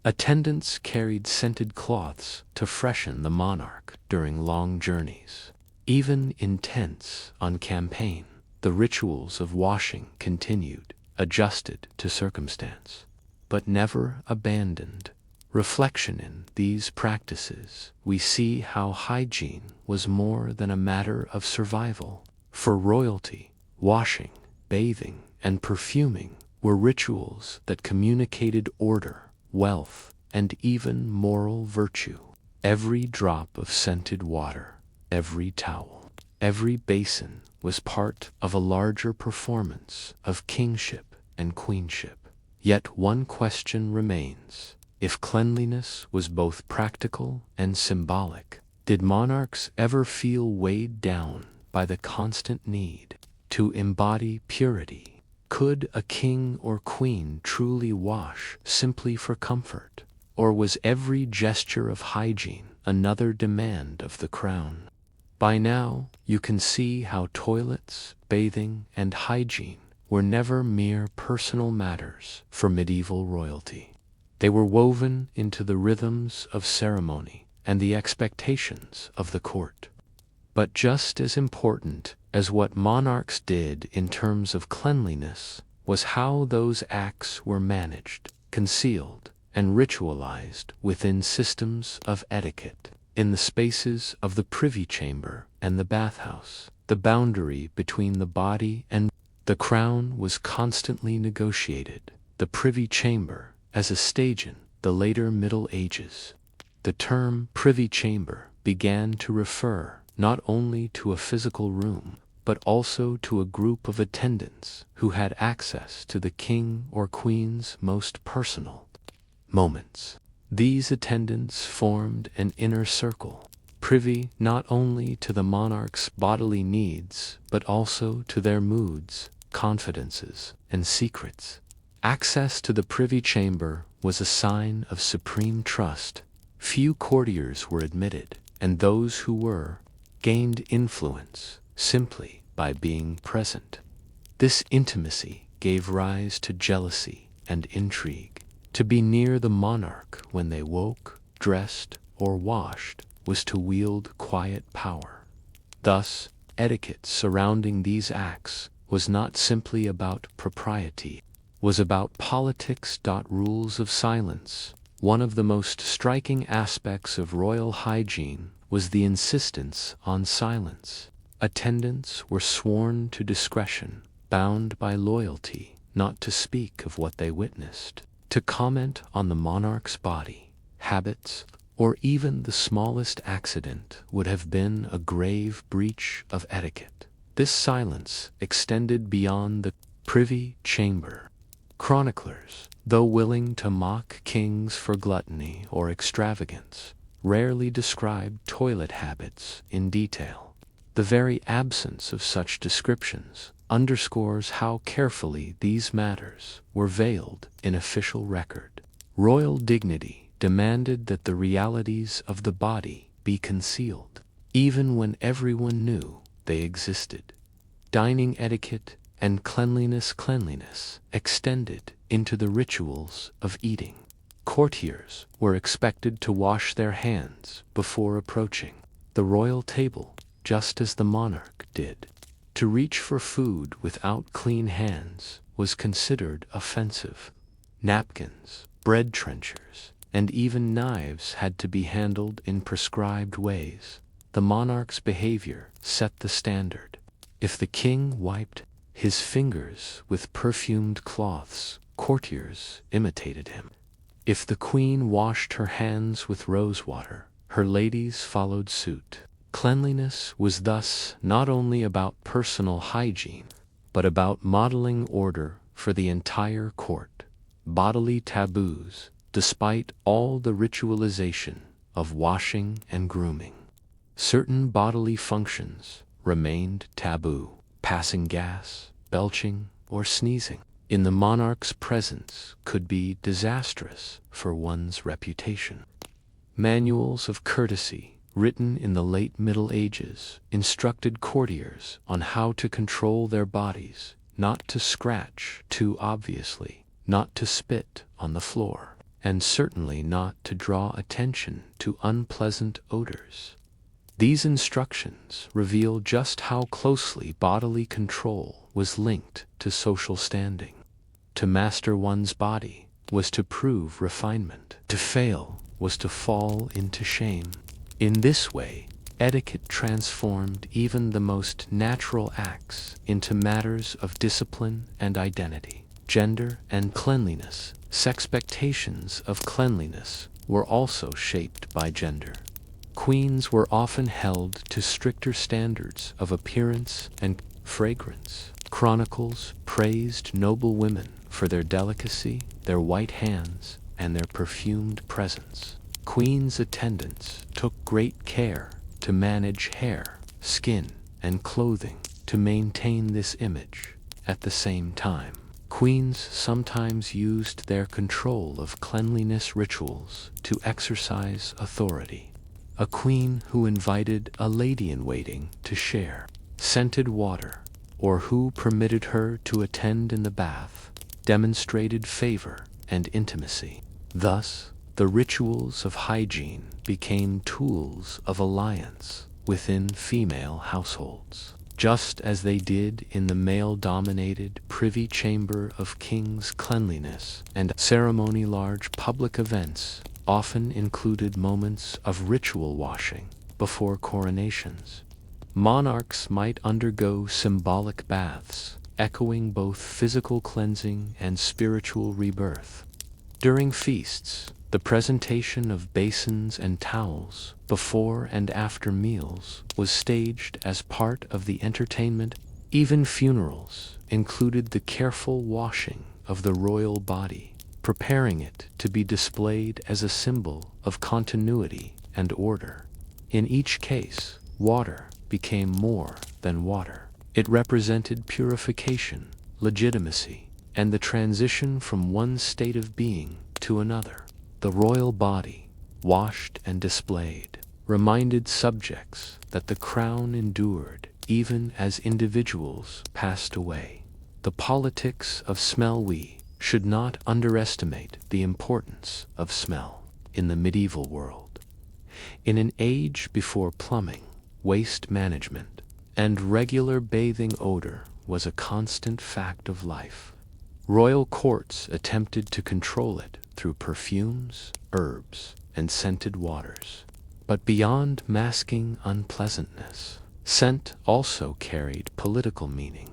Attendants carried scented cloths to freshen the monarch during long journeys. Even in tents on campaign, the rituals of washing continued, adjusted to circumstance, but never abandoned. Reflection. In these practices, we see how hygiene was more than a matter of survival. For royalty, washing, bathing, and perfuming were rituals that communicated order, wealth, and even moral virtue. Every drop of scented water, every towel, every basin was part of a larger performance of kingship and queenship. Yet one question remains. If cleanliness was both practical and symbolic, did monarchs ever feel weighed down by the constant need to embody purity? Could a king or queen truly wash simply for comfort? Or was every gesture of hygiene another demand of the crown? By now, you can see how toilets, bathing, and hygiene were never mere personal matters for medieval royalty. They were woven into the rhythms of ceremony and the expectations of the court. But just as important as what monarchs did in terms of cleanliness was how those acts were managed, concealed, and ritualized within systems of etiquette. In the spaces of the Privy Chamber and the bathhouse, the boundary between the body and the crown was constantly negotiated. The Privy Chamber as a stage in the later Middle Ages. The term Privy Chamber began to refer not only to a physical room, but also to a group of attendants who had access to the king or queen's most personal moments. These attendants formed an inner circle, privy not only to the monarch's bodily needs, but also to their moods, confidences, and secrets. Access to the Privy Chamber was a sign of supreme trust. Few courtiers were admitted, and those who were gained influence simply by being present. This intimacy gave rise to jealousy and intrigue. To be near the monarch when they woke, dressed, or washed was to wield quiet power. Thus, etiquette surrounding these acts was not simply about propriety, was about politics. Rules of silence. One of the most striking aspects of royal hygiene was the insistence on silence. Attendants were sworn to discretion, bound by loyalty not to speak of what they witnessed, to comment on the monarch's body, habits, or even the smallest accident would have been a grave breach of etiquette. This silence extended beyond the Privy Chamber. Chroniclers, though willing to mock kings for gluttony or extravagance, rarely described toilet habits in detail. The very absence of such descriptions underscores how carefully these matters were veiled in official record. Royal dignity demanded that the realities of the body be concealed, even when everyone knew they existed. Dining etiquette and cleanliness extended into the rituals of eating. Courtiers were expected to wash their hands before approaching the royal table, just as the monarch did. To reach for food without clean hands was considered offensive. Napkins, bread trenchers, and even knives had to be handled in prescribed ways. The monarch's behavior set the standard. If the king wiped his fingers with perfumed cloths, courtiers imitated him. If the queen washed her hands with rosewater, her ladies followed suit. Cleanliness was thus not only about personal hygiene, but about modeling order for the entire court. Bodily taboos, despite all the ritualization of washing and grooming. Certain bodily functions remained taboo. Passing gas, belching, or sneezing in the monarch's presence could be disastrous for one's reputation. Manuals of courtesy, written in the late Middle Ages, instructed courtiers on how to control their bodies, not to scratch too obviously, not to spit on the floor, and certainly not to draw attention to unpleasant odors. These instructions reveal just how closely bodily control was linked to social standing. To master one's body was to prove refinement. To fail was to fall into shame. In this way, etiquette transformed even the most natural acts into matters of discipline and identity. Gender and cleanliness. Expectations of cleanliness were also shaped by gender. Queens were often held to stricter standards of appearance and fragrance. Chronicles praised noble women for their delicacy, their white hands, and their perfumed presence. Queens' attendants took great care to manage hair, skin, and clothing to maintain this image. At the same time, queens sometimes used their control of cleanliness rituals to exercise authority. A queen who invited a lady-in-waiting to share scented water, or who permitted her to attend in the bath, demonstrated favor and intimacy. Thus, the rituals of hygiene became tools of alliance within female households, just as they did in the male-dominated Privy Chamber of Kings. Cleanliness and ceremony. Large public events often included moments of ritual washing before coronations. Monarchs might undergo symbolic baths, echoing both physical cleansing and spiritual rebirth. During feasts, the presentation of basins and towels before and after meals was staged as part of the entertainment. Even funerals included the careful washing of the royal body, preparing it to be displayed as a symbol of continuity and order. In each case, water became more than water. It represented purification, legitimacy, and the transition from one state of being to another. The royal body, washed and displayed, reminded subjects that the crown endured even as individuals passed away. The politics of smell. We should not underestimate the importance of smell in the medieval world. In an age before plumbing, waste management, and regular bathing, odor was a constant fact of life. Royal courts attempted to control it through perfumes, herbs, and scented waters. But beyond masking unpleasantness, scent also carried political meaning.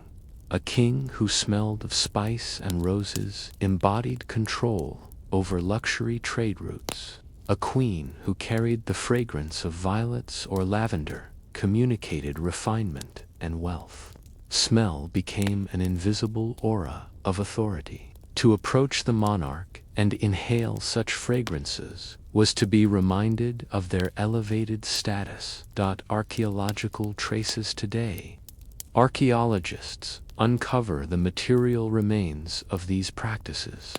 A king who smelled of spice and roses embodied control over luxury trade routes. A queen who carried the fragrance of violets or lavender communicated refinement and wealth. Smell became an invisible aura of authority. To approach the monarch and inhale such fragrances was to be reminded of their elevated status. Archaeological traces today. Archaeologists uncover the material remains of these practices.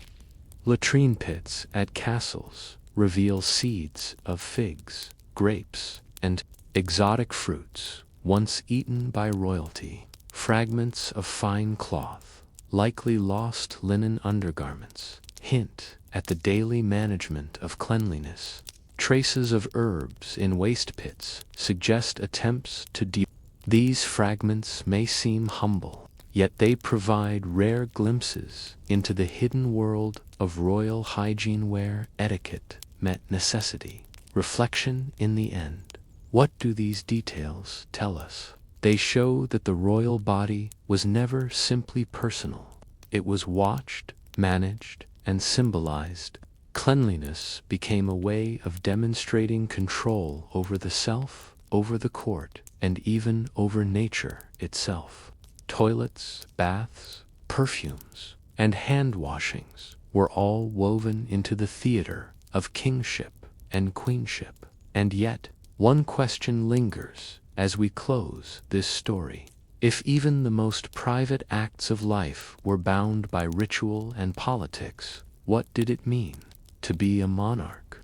Latrine pits at castles reveal seeds of figs, grapes, and exotic fruits once eaten by royalty. Fragments of fine cloth, likely lost linen undergarments, hint at the daily management of cleanliness. Traces of herbs in waste pits suggest attempts to These fragments may seem humble, yet they provide rare glimpses into the hidden world of royal hygiene where etiquette met necessity. Reflection in the end. What do these details tell us? They show that the royal body was never simply personal. It was watched, managed, and symbolized. Cleanliness became a way of demonstrating control over the self, over the court, and even over nature itself. Toilets, baths, perfumes, and hand washings were all woven into the theater of kingship and queenship. And yet, one question lingers as we close this story. If even the most private acts of life were bound by ritual and politics, what did it mean to be a monarch?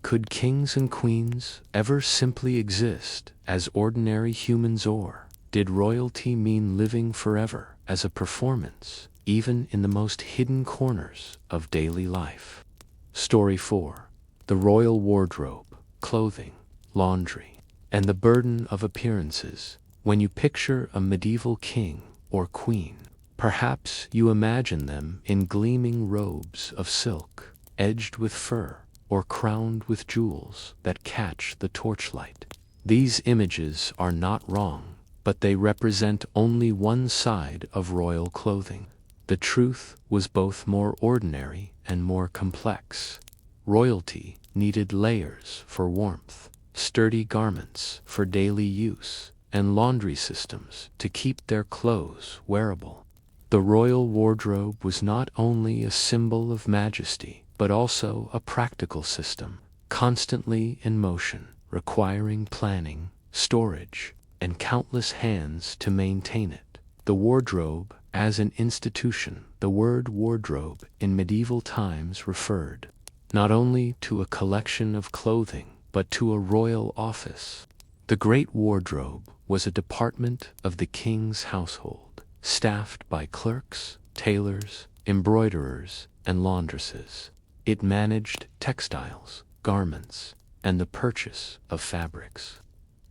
Could kings and queens ever simply exist as ordinary humans, or did royalty mean living forever as a performance, even in the most hidden corners of daily life? Story 4. The royal wardrobe, clothing, laundry, and the burden of appearances. When you picture a medieval king or queen, perhaps you imagine them in gleaming robes of silk, edged with fur, or crowned with jewels that catch the torchlight. These images are not wrong, but they represent only one side of royal clothing. The truth was both more ordinary and more complex. Royalty needed layers for warmth, sturdy garments for daily use, and laundry systems to keep their clothes wearable. The royal wardrobe was not only a symbol of majesty, but also a practical system, constantly in motion, requiring planning, storage, and countless hands to maintain it. The wardrobe as an institution. The word wardrobe in medieval times referred not only to a collection of clothing, but to a royal office. The Great Wardrobe was a department of the king's household, staffed by clerks, tailors, embroiderers, and laundresses. It managed textiles, garments, and the purchase of fabrics.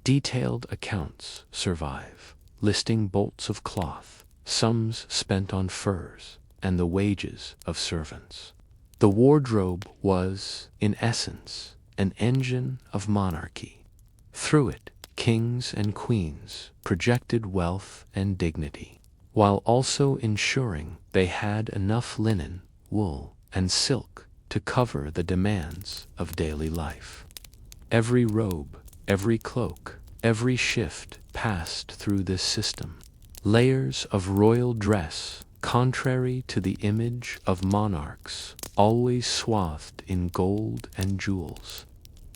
Detailed accounts survive, listing bolts of cloth, sums spent on furs, and the wages of servants. The wardrobe was, in essence, an engine of monarchy. Through it, kings and queens projected wealth and dignity, while also ensuring they had enough linen, wool, and silk to cover the demands of daily life. Every robe, every cloak, every shift passed through this system. Layers of royal dress, contrary to the image of monarchs, always swathed in gold and jewels.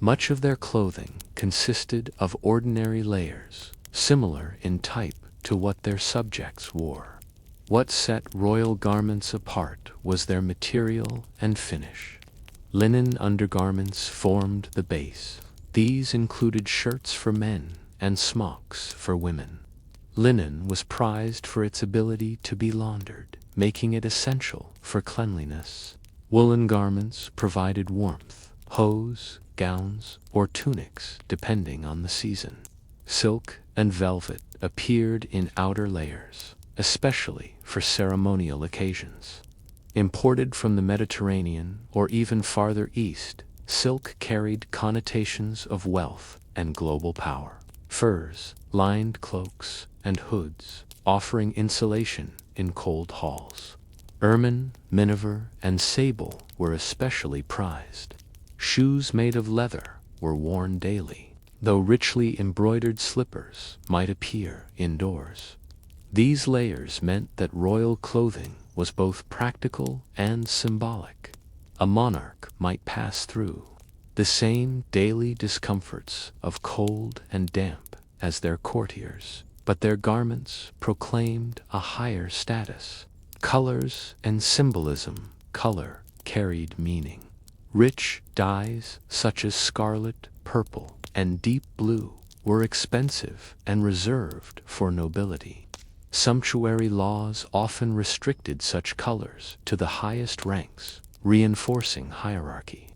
Much of their clothing consisted of ordinary layers, similar in type to what their subjects wore. What set royal garments apart was their material and finish. Linen undergarments formed the base. These included shirts for men and smocks for women. Linen was prized for its ability to be laundered, making it essential for cleanliness. Woolen garments provided warmth, hose, gowns, or tunics depending on the season. Silk and velvet appeared in outer layers, especially for ceremonial occasions. Imported from the Mediterranean or even farther east, silk carried connotations of wealth and global power. Furs lined cloaks and hoods, offering insulation in cold halls. Ermine, miniver, and sable were especially prized. Shoes made of leather were worn daily, though richly embroidered slippers might appear indoors. These layers meant that royal clothing was both practical and symbolic. A monarch might pass through the same daily discomforts of cold and damp as their courtiers, but their garments proclaimed a higher status. Colors and symbolism. Color carried meaning. Rich dyes such as scarlet, purple, and deep blue were expensive and reserved for nobility. Sumptuary laws often restricted such colors to the highest ranks, reinforcing hierarchy.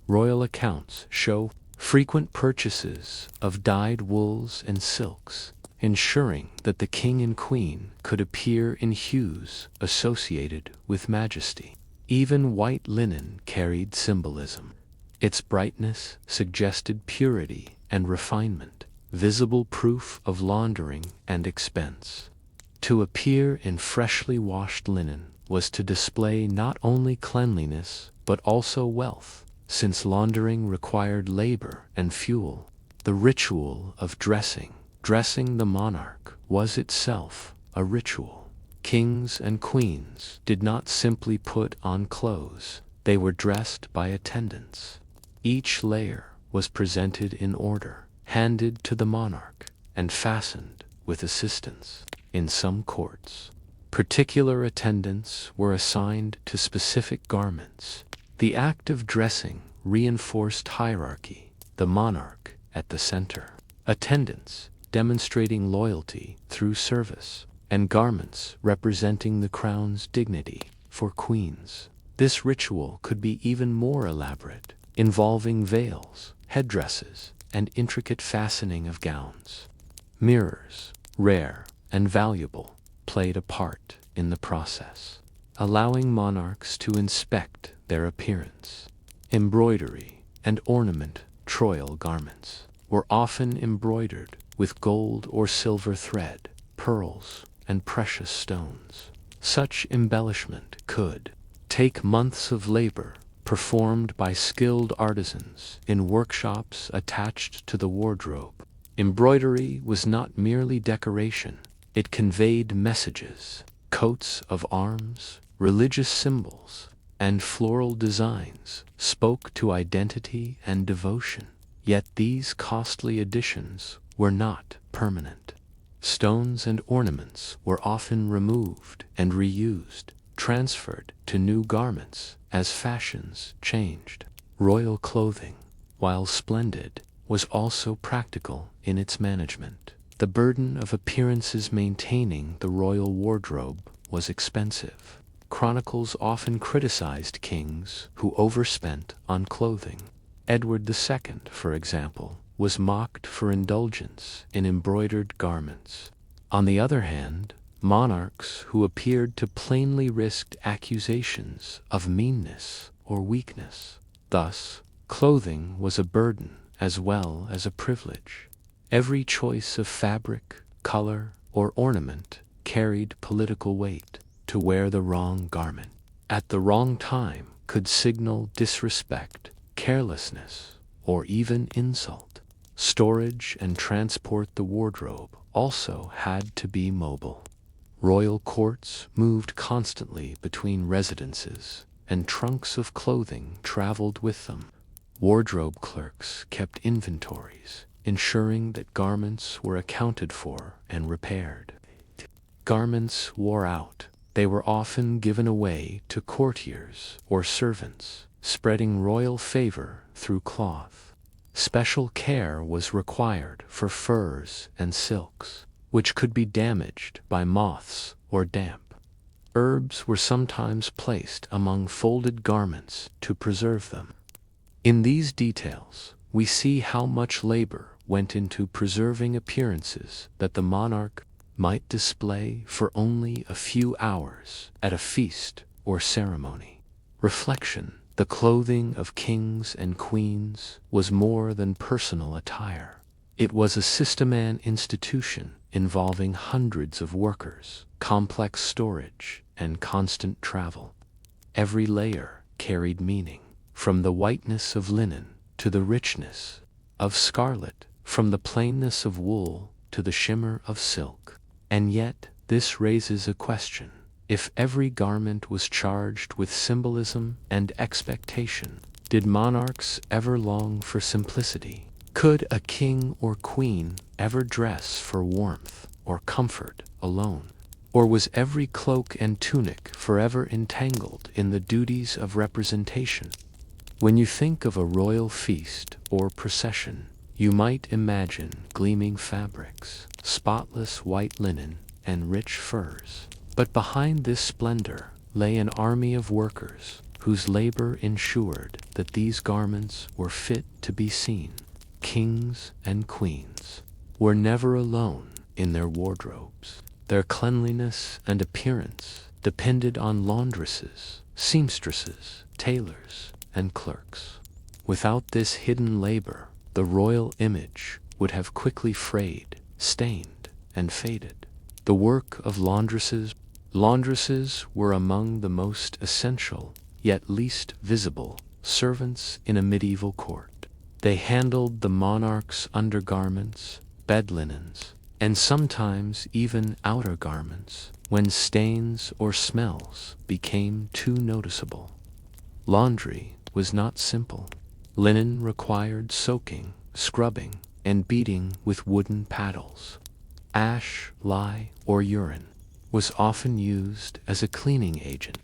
Royal accounts show frequent purchases of dyed wools and silks, ensuring that the king and queen could appear in hues associated with majesty. Even white linen carried symbolism. Its brightness suggested purity and refinement, visible proof of laundering and expense. To appear in freshly washed linen was to display not only cleanliness but also wealth, since laundering required labor and fuel. The ritual of dressing the monarch was itself a ritual. Kings and queens did not simply put on clothes, they were dressed by attendants. Each layer was presented in order, handed to the monarch, and fastened with assistance. In some courts, particular attendants were assigned to specific garments. The act of dressing reinforced hierarchy, the monarch at the center, attendants demonstrating loyalty through service, and garments representing the crown's dignity. For queens, this ritual could be even more elaborate, involving veils, headdresses, and intricate fastening of gowns. Mirrors, rare and valuable, played a part in the process, allowing monarchs to inspect their appearance. Embroidery and ornament. Royal garments were often embroidered with gold or silver thread, pearls, and precious stones. Such embellishment could take months of labor, performed by skilled artisans in workshops attached to the wardrobe. Embroidery was not merely decoration, it conveyed messages. Coats of arms, religious symbols, and floral designs spoke to identity and devotion. Yet these costly additions were not permanent. Stones and ornaments were often removed and reused, transferred to new garments as fashions changed. Royal clothing, while splendid, was also practical in its management. The burden of appearances maintaining the royal wardrobe was expensive. Chronicles often criticized kings who overspent on clothing. Edward II, for example, was mocked for indulgence in embroidered garments. On the other hand, monarchs who appeared to plainly risked accusations of meanness or weakness. Thus, clothing was a burden as well as a privilege. Every choice of fabric, color, or ornament carried political weight. To wear the wrong garment at the wrong time could signal disrespect, carelessness, or even insult. Storage and transport. The wardrobe also had to be mobile. Royal courts moved constantly between residences, and trunks of clothing traveled with them. Wardrobe clerks kept inventories, ensuring that garments were accounted for and repaired. Garments wore out. They were often given away to courtiers or servants, spreading royal favor through cloth. Special care was required for furs and silks, which could be damaged by moths or damp. Herbs were sometimes placed among folded garments to preserve them. In these details, we see how much labor went into preserving appearances that the monarch might display for only a few hours at a feast or ceremony. Reflection. The clothing of kings and queens was more than personal attire. It was a systematic institution involving hundreds of workers, complex storage, and constant travel. Every layer carried meaning, from the whiteness of linen to the richness of scarlet, from the plainness of wool to the shimmer of silk. And yet, this raises a question. If every garment was charged with symbolism and expectation, did monarchs ever long for simplicity? Could a king or queen ever dress for warmth or comfort alone? Or was every cloak and tunic forever entangled in the duties of representation? When you think of a royal feast or procession, you might imagine gleaming fabrics, spotless white linen, and rich furs. But behind this splendor lay an army of workers, whose labor ensured that these garments were fit to be seen. Kings and queens were never alone in their wardrobes. Their cleanliness and appearance depended on laundresses, seamstresses, tailors, and clerks. Without this hidden labor, the royal image would have quickly frayed, stained, and faded. The work of laundresses were among the most essential, yet least visible, servants in a medieval court. They handled the monarch's undergarments, bed linens, and sometimes even outer garments when stains or smells became too noticeable. Laundry was not simple. Linen required soaking, scrubbing, and beating with wooden paddles. Ash, lye, or urine was often used as a cleaning agent.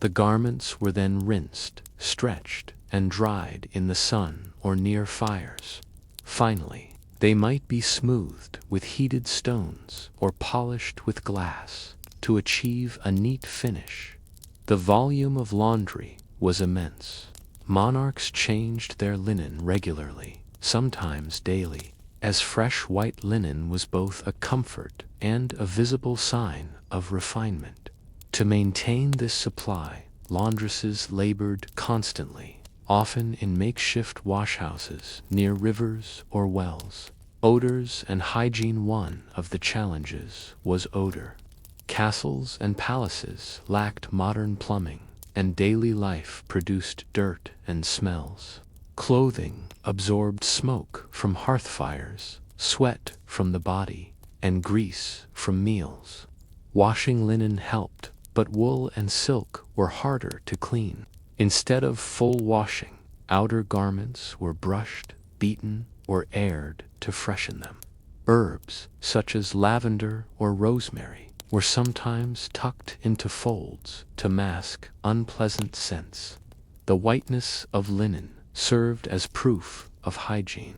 The garments were then rinsed, stretched, and dried in the sun or near fires. Finally, they might be smoothed with heated stones or polished with glass to achieve a neat finish. The volume of laundry was immense. Monarchs changed their linen regularly, sometimes daily, as fresh white linen was both a comfort and a visible sign of refinement. To maintain this supply, laundresses labored constantly, often in makeshift washhouses near rivers or wells. Odors and hygiene. One of the challenges was odor. Castles and palaces lacked modern plumbing, and daily life produced dirt and smells. Clothing absorbed smoke from hearth fires, sweat from the body, and grease from meals. Washing linen helped, but wool and silk were harder to clean. Instead of full washing, outer garments were brushed, beaten, or aired to freshen them. Herbs, such as lavender or rosemary, were sometimes tucked into folds to mask unpleasant scents. The whiteness of linen served as proof of hygiene,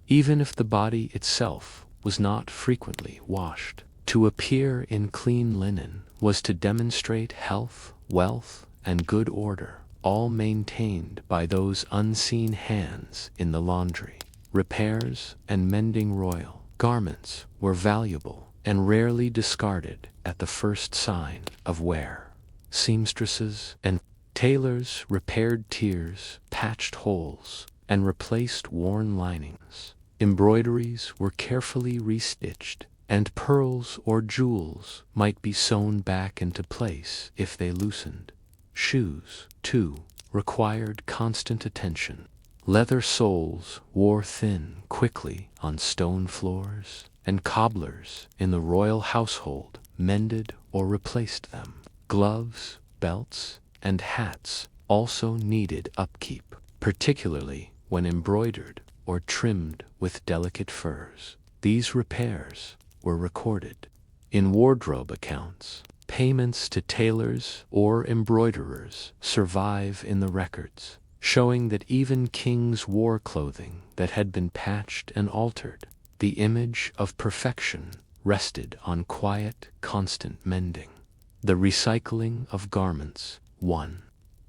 even if the body itself was not frequently washed. To appear in clean linen was to demonstrate health, wealth, and good order, all maintained by those unseen hands in the laundry. Repairs and mending royal garments were valuable and rarely discarded at the first sign of wear. Seamstresses and tailors repaired tears, patched holes, and replaced worn linings. Embroideries were carefully restitched, and pearls or jewels might be sewn back into place if they loosened. Shoes, too, required constant attention. Leather soles wore thin quickly on stone floors, and cobblers in the royal household mended or replaced them. Gloves, belts, and hats also needed upkeep, particularly when embroidered or trimmed with delicate furs. These repairs were recorded in wardrobe accounts. Payments to tailors or embroiderers survive in the records, showing that even kings wore clothing that had been patched and altered. The image of perfection rested on quiet, constant mending. The recycling of garments. One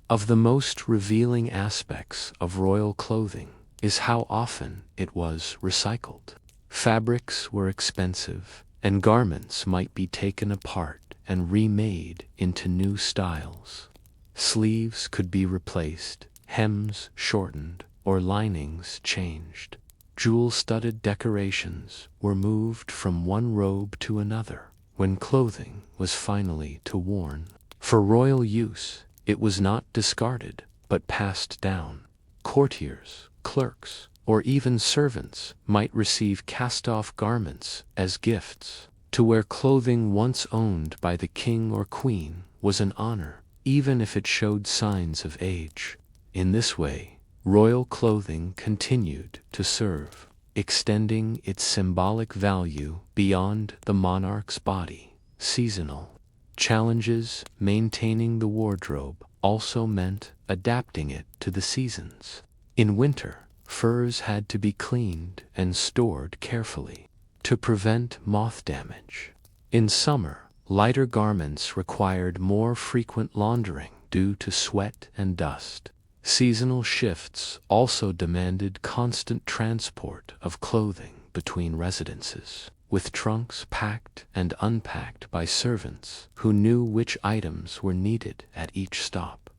of the most revealing aspects of royal clothing is how often it was recycled. Fabrics were expensive, and garments might be taken apart and remade into new styles. Sleeves could be replaced, hems shortened, or linings changed. Jewel-studded decorations were moved from one robe to another when clothing was finally worn. For royal use, it was not discarded, but passed down. Courtiers, clerks, or even servants might receive cast-off garments as gifts. To wear clothing once owned by the king or queen was an honor, even if it showed signs of age. In this way, royal clothing continued to serve, extending its symbolic value beyond the monarch's body. Seasonal challenges. Maintaining the wardrobe also meant adapting it to the seasons. In winter, furs had to be cleaned and stored carefully to prevent moth damage. In summer, lighter garments required more frequent laundering due to sweat and dust. Seasonal shifts also demanded constant transport of clothing between residences, with trunks packed and unpacked by servants who knew which items were needed at each stop.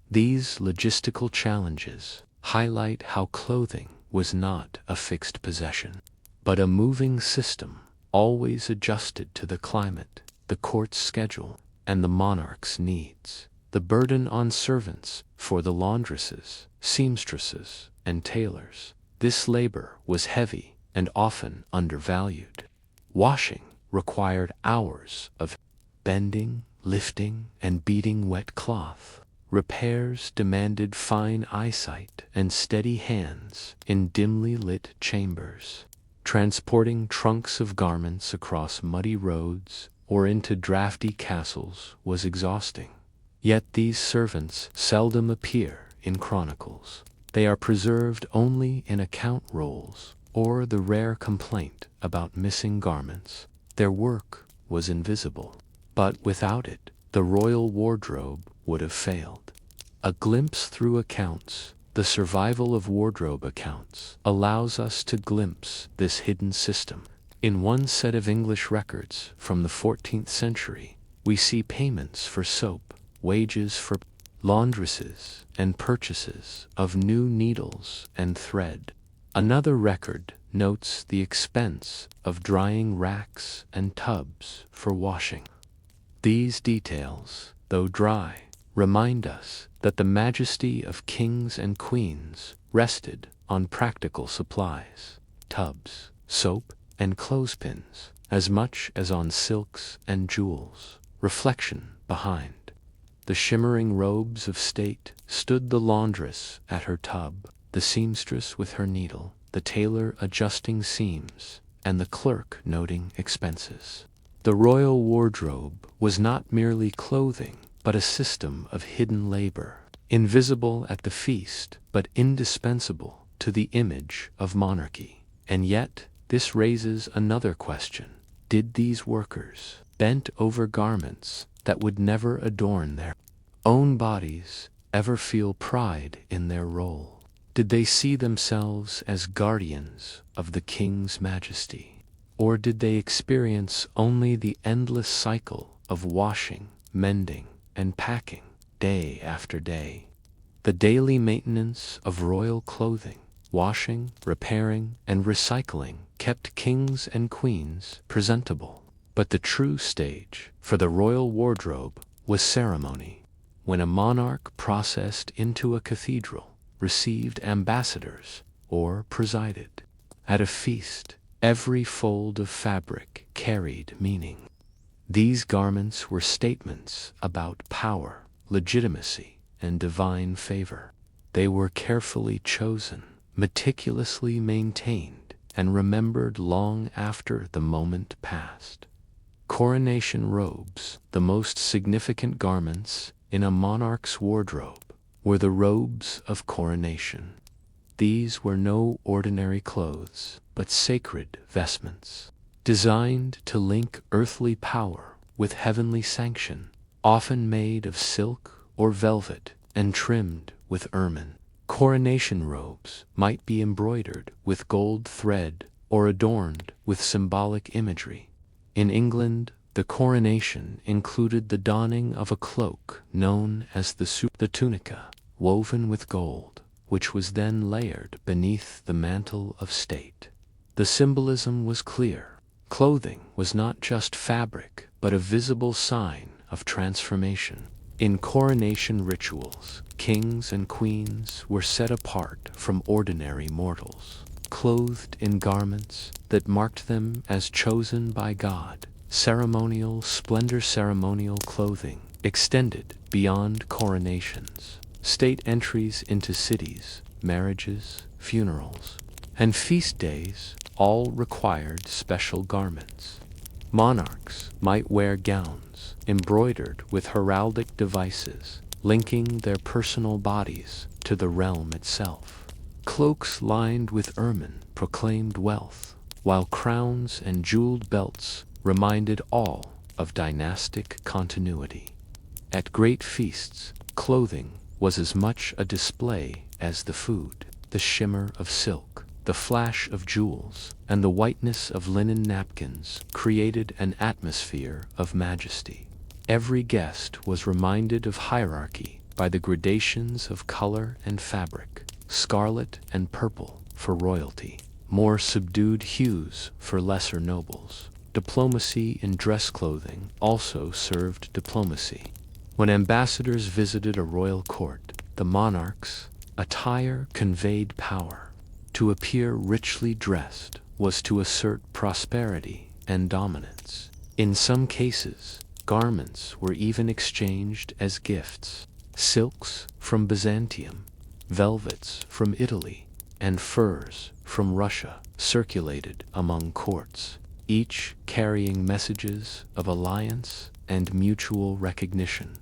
These logistical challenges highlight how clothing was not a fixed possession, but a moving system, always adjusted to the climate, the court's schedule, and the monarch's needs. The burden on servants for the laundresses, seamstresses, and tailors. This labor was heavy and often undervalued. Washing required hours of bending, lifting, and beating wet cloth. Repairs demanded fine eyesight and steady hands in dimly lit chambers. Transporting trunks of garments across muddy roads or into drafty castles was exhausting. Yet these servants seldom appear in chronicles. They are preserved only in account rolls or the rare complaint about missing garments. Their work was invisible, but without it, the royal wardrobe would have failed. A glimpse through accounts, the survival of wardrobe accounts, allows us to glimpse this hidden system. In one set of English records from the 14th century, we see payments for soap, wages for laundresses, and purchases of new needles and thread. Another record notes the expense of drying racks and tubs for washing. These details, though dry, remind us that the majesty of kings and queens rested on practical supplies, tubs, soap, and clothespins, as much as on silks and jewels. Reflection behind. The shimmering robes of state stood the laundress at her tub, the seamstress with her needle, the tailor adjusting seams, and the clerk noting expenses. The royal wardrobe was not merely clothing, but a system of hidden labor, invisible at the feast, but indispensable to the image of monarchy. And yet, this raises another question. Did these workers, bent over garments that would never adorn their own bodies, ever feel pride in their role? Did they see themselves as guardians of the king's majesty? Or did they experience only the endless cycle of washing, mending, and packing, day after day? The daily maintenance of royal clothing, washing, repairing, and recycling, kept kings and queens presentable. But the true stage for the royal wardrobe was ceremony. When a monarch processed into a cathedral, received ambassadors, or presided at a feast, every fold of fabric carried meaning. These garments were statements about power, legitimacy, and divine favor. They were carefully chosen, meticulously maintained, and remembered long after the moment passed. Coronation robes, the most significant garments in a monarch's wardrobe, were the robes of coronation. These were no ordinary clothes, but sacred vestments, designed to link earthly power with heavenly sanction, often made of silk or velvet and trimmed with ermine. Coronation robes might be embroidered with gold thread or adorned with symbolic imagery. In England, the coronation included the donning of a cloak known as the tunica, woven with gold, which was then layered beneath the mantle of state. The symbolism was clear. Clothing was not just fabric, but a visible sign of transformation. In coronation rituals, kings and queens were set apart from ordinary mortals, clothed in garments that marked them as chosen by God. Ceremonial clothing extended beyond coronations. State entries into cities, marriages, funerals, and feast days all required special garments. Monarchs might wear gowns embroidered with heraldic devices, linking their personal bodies to the realm itself. Cloaks lined with ermine proclaimed wealth, while crowns and jeweled belts reminded all of dynastic continuity. At great feasts, clothing was as much a display as the food. The shimmer of silk, the flash of jewels, and the whiteness of linen napkins created an atmosphere of majesty. Every guest was reminded of hierarchy by the gradations of color and fabric: scarlet and purple for royalty, more subdued hues for lesser nobles. Diplomacy in dress clothing also served diplomacy. When ambassadors visited a royal court, the monarch's attire conveyed power. To appear richly dressed was to assert prosperity and dominance. In some cases, garments were even exchanged as gifts: silks from Byzantium, velvets from Italy, and furs from Russia circulated among courts, each carrying messages of alliance and mutual recognition.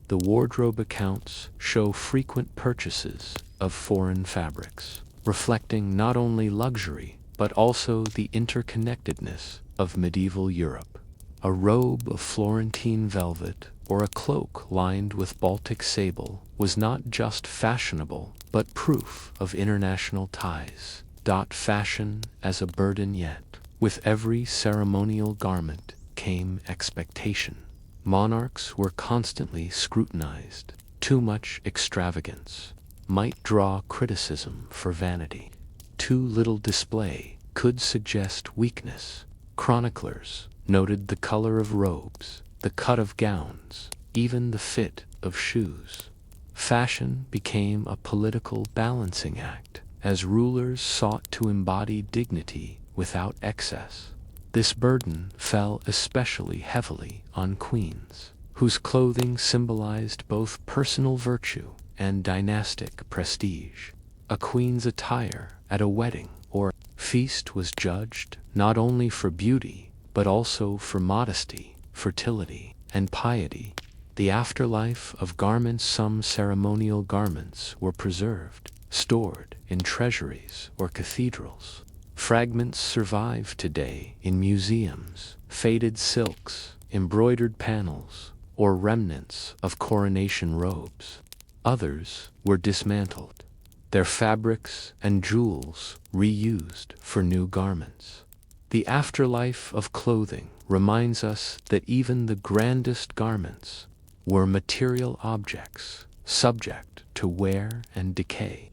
The wardrobe accounts show frequent purchases of foreign fabrics, reflecting not only luxury but also the interconnectedness of medieval Europe. A robe of Florentine velvet or a cloak lined with Baltic sable was not just fashionable but proof of international ties. Fashion as a burden yet. With every ceremonial garment came expectation. Monarchs were constantly scrutinized. Too much extravagance might draw criticism for vanity. Too little display could suggest weakness. Chroniclers noted the color of robes, the cut of gowns, even the fit of shoes. Fashion became a political balancing act as rulers sought to embody dignity without excess. This burden fell especially heavily on queens, whose clothing symbolized both personal virtue and dynastic prestige. A queen's attire at a wedding or feast was judged not only for beauty but also for modesty, fertility, and piety. The afterlife of garments. Some ceremonial garments were preserved, stored in treasuries or cathedrals. Fragments survive today in museums: faded silks, embroidered panels, or remnants of coronation robes. Others were dismantled, their fabrics and jewels reused for new garments. The afterlife of clothing reminds us that even the grandest garments were material objects, subject to wear and decay.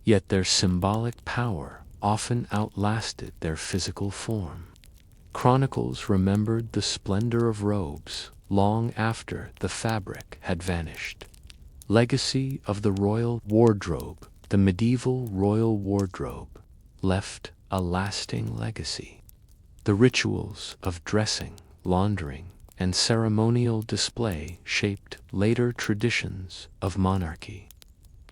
Yet their symbolic power often outlasted their physical form. Chronicles remembered the splendor of robes long after the fabric had vanished. Legacy of the royal wardrobe. The medieval royal wardrobe left a lasting legacy. The rituals of dressing, laundering, and ceremonial display shaped later traditions of monarchy.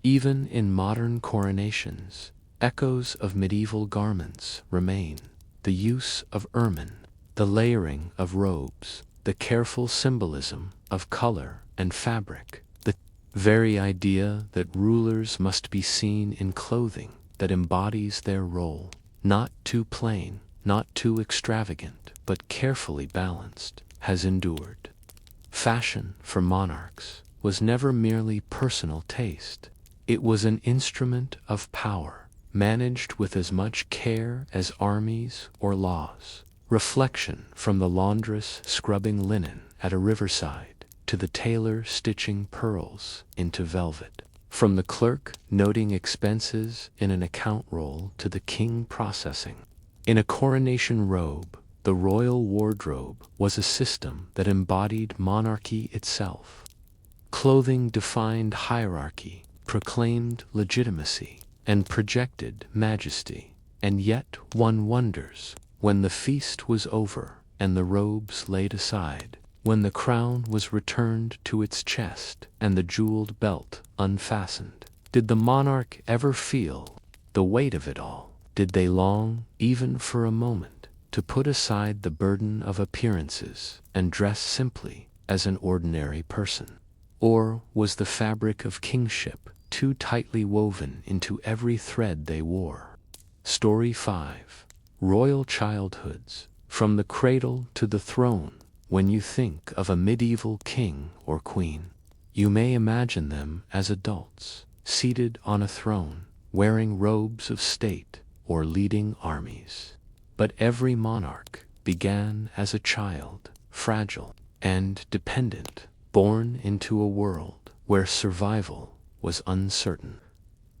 Even in modern coronations, echoes of medieval garments remain: the use of ermine, the layering of robes, the careful symbolism of color and fabric, the very idea that rulers must be seen in clothing that embodies their role, not too plain, not too extravagant, but carefully balanced, has endured. Fashion for monarchs was never merely personal taste. It was an instrument of power, managed with as much care as armies or laws. Reflection from the laundress scrubbing linen at a riverside to the tailor stitching pearls into velvet. From the clerk noting expenses in an account roll to the king processing. In a coronation robe, the royal wardrobe was a system that embodied monarchy itself. Clothing defined hierarchy, proclaimed legitimacy, and projected majesty. And yet one wonders, when the feast was over and the robes laid aside, when the crown was returned to its chest and the jeweled belt unfastened, did the monarch ever feel the weight of it all? Did they long, even for a moment, to put aside the burden of appearances and dress simply as an ordinary person? Or was the fabric of kingship too tightly woven into every thread they wore? Story 5. Royal childhoods. From the cradle to the throne. When you think of a medieval king or queen, You may imagine them as adults, seated on a throne, wearing robes of state, or leading armies. But every monarch began as a child, fragile and dependent, born into a world where survival was uncertain.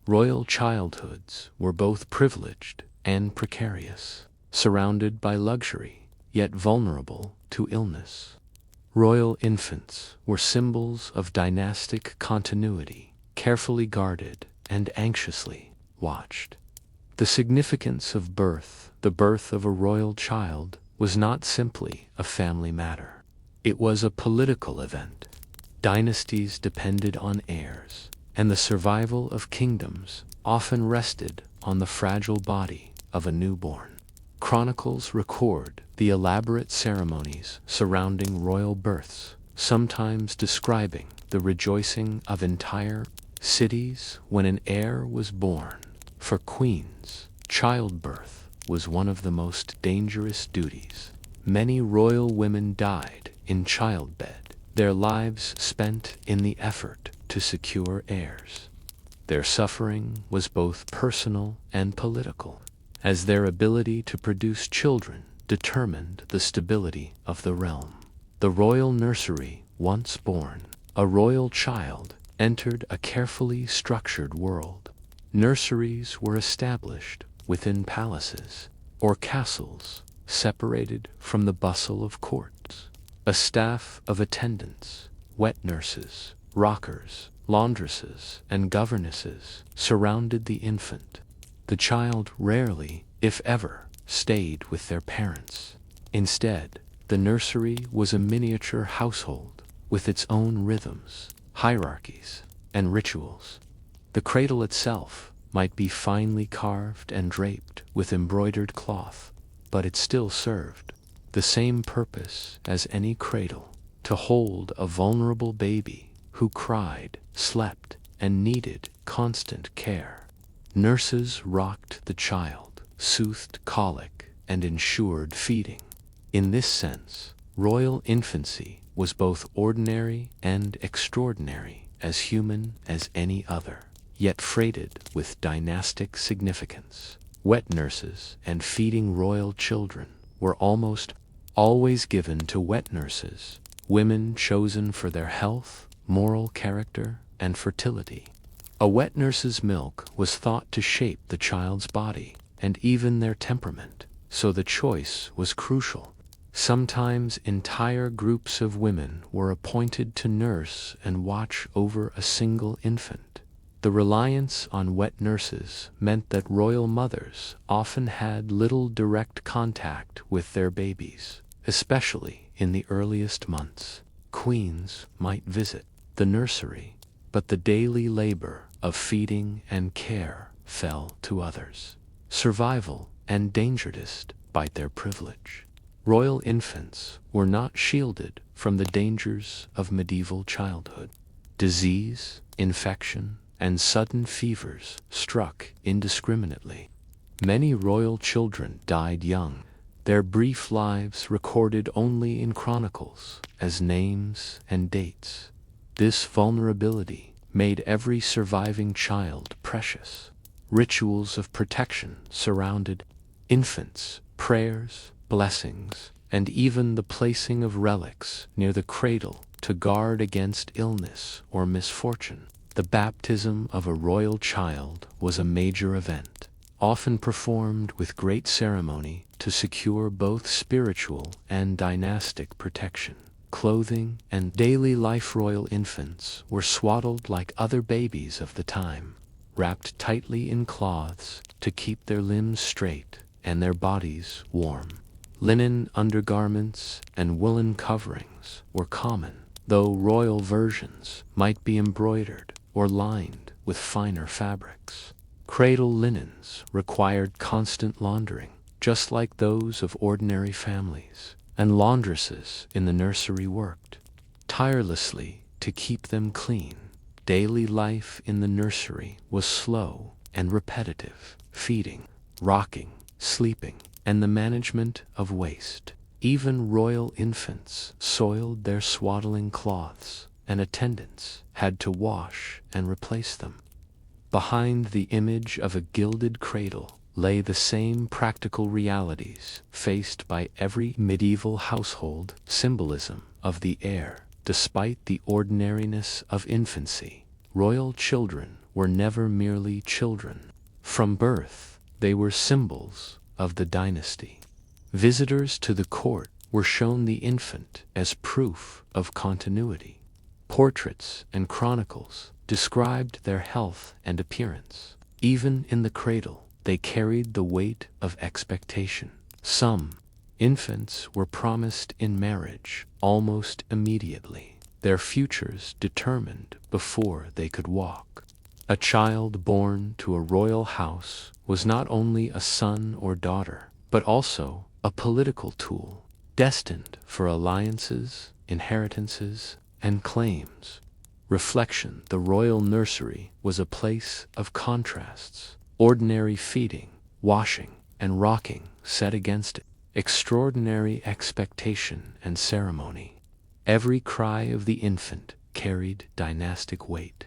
Royal childhoods were both privileged and precarious, surrounded by luxury, yet vulnerable to illness. Royal infants were symbols of dynastic continuity, carefully guarded and anxiously watched. The significance of birth, the birth of a royal child, was not simply a family matter. It was a political event. Dynasties depended on heirs, and the survival of kingdoms often rested on the fragile body of a newborn. Chronicles record the elaborate ceremonies surrounding royal births, sometimes describing the rejoicing of entire cities when an heir was born. For queens, childbirth was one of the most dangerous duties. Many royal women died in childbed, their lives spent in the effort to secure heirs. Their suffering was both personal and political, as their ability to produce children determined the stability of the realm. The royal nursery, once born, a royal child entered a carefully structured world. Nurseries were established within palaces or castles, separated from the bustle of courts. A staff of attendants, wet nurses, rockers, laundresses, and governesses surrounded the infant. The child rarely, if ever, stayed with their parents. Instead, the nursery was a miniature household with its own rhythms, hierarchies, and rituals. The cradle itself might be finely carved and draped with embroidered cloth, but it still served the same purpose as any cradle: to hold a vulnerable baby who cried, slept, and needed constant care. Nurses rocked the child, soothed colic, and ensured feeding. In this sense, royal infancy was both ordinary and extraordinary, as human as any other, yet freighted with dynastic significance. Wet nurses and feeding royal children were almost always given to wet nurses, women chosen for their health, moral character, and fertility. A wet nurse's milk was thought to shape the child's body and even their temperament, so the choice was crucial. Sometimes entire groups of women were appointed to nurse and watch over a single infant. The reliance on wet nurses meant that royal mothers often had little direct contact with their babies, especially in the earliest months. Queens might visit the nursery, but the daily labor of feeding and care fell to others. Survival and danger despite their privilege. Royal infants were not shielded from the dangers of medieval childhood. Disease, infection, and sudden fevers struck indiscriminately. Many royal children died young, their brief lives recorded only in chronicles as names and dates. This vulnerability made every surviving child precious. Rituals of protection surrounded infants, prayers, blessings, and even the placing of relics near the cradle to guard against illness or misfortune. The baptism of a royal child was a major event, often performed with great ceremony to secure both spiritual and dynastic protection. Clothing and daily life: royal infants were swaddled like other babies of the time, wrapped tightly in cloths to keep their limbs straight and their bodies warm. Linen undergarments and woolen coverings were common, though royal versions might be embroidered or lined with finer fabrics. Cradle linens required constant laundering, just like those of ordinary families, and laundresses in the nursery worked tirelessly to keep them clean. Daily life in the nursery was slow and repetitive: feeding, rocking, sleeping, and the management of waste. Even royal infants soiled their swaddling cloths and attendants had to wash and replace them. Behind the image of a gilded cradle lay the same practical realities faced by every medieval household: symbolism of the heir. Despite the ordinariness of infancy, royal children were never merely children. From birth, they were symbols of the dynasty. Visitors to the court were shown the infant as proof of continuity. Portraits and chronicles described their health and appearance. Even in the cradle, they carried the weight of expectation. Some infants were promised in marriage almost immediately, their futures determined before they could walk. A child born to a royal house was not only a son or daughter, but also a political tool, destined for alliances, inheritances, and claims. Reflection: the royal nursery was a place of contrasts. Ordinary feeding, washing, and rocking set against it extraordinary expectation and ceremony. Every cry of the infant carried dynastic weight.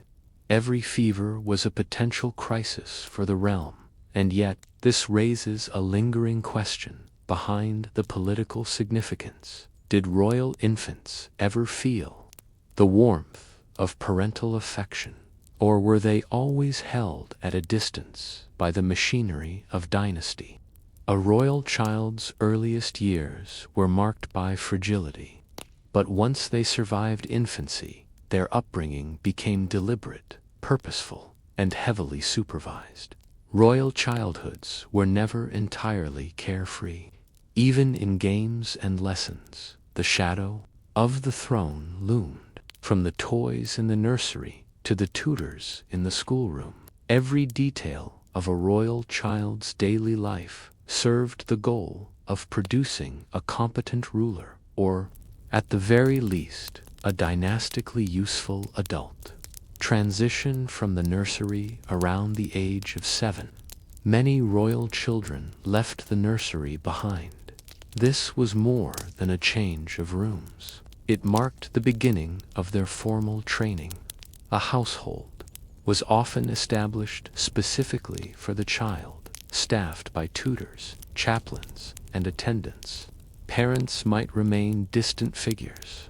Every fever was a potential crisis for the realm. And yet, this raises a lingering question behind the political significance. Did royal infants ever feel the warmth of parental affection, or were they always held at a distance by the machinery of dynasty? A royal child's earliest years were marked by fragility, but once they survived infancy, their upbringing became deliberate, purposeful, and heavily supervised. Royal childhoods were never entirely carefree. Even in games and lessons, the shadow of the throne loomed. From the toys in the nursery to the tutors in the schoolroom, every detail of a royal child's daily life served the goal of producing a competent ruler, or, at the very least, a dynastically useful adult. Transition from the nursery around the age of 7. Many royal children left the nursery behind. This was more than a change of rooms. It marked the beginning of their formal training. A household was often established specifically for the child, staffed by tutors, chaplains, and attendants. Parents might remain distant figures,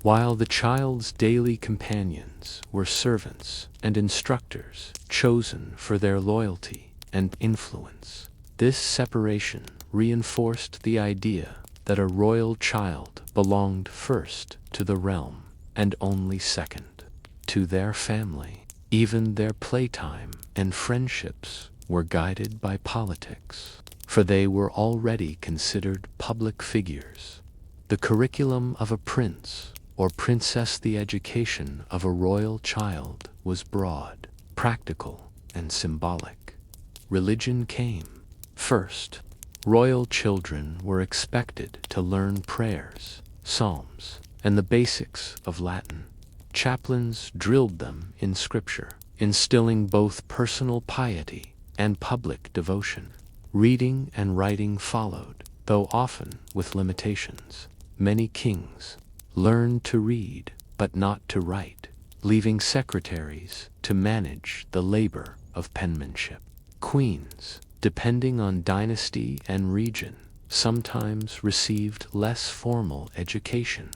while the child's daily companions were servants and instructors chosen for their loyalty and influence. This separation reinforced the idea that a royal child belonged first to the realm and only second to their family. Even their playtime and friendships were guided by politics, for they were already considered public figures. The curriculum of a prince or princess, the education of a royal child, was broad, practical, and symbolic. Religion came first. Royal children were expected to learn prayers, psalms, and the basics of Latin. Chaplains drilled them in scripture, instilling both personal piety and public devotion. Reading and writing followed, though often with limitations. Many kings learned to read, but not to write, leaving secretaries to manage the labor of penmanship. Queens, depending on dynasty and region, sometimes received less formal education,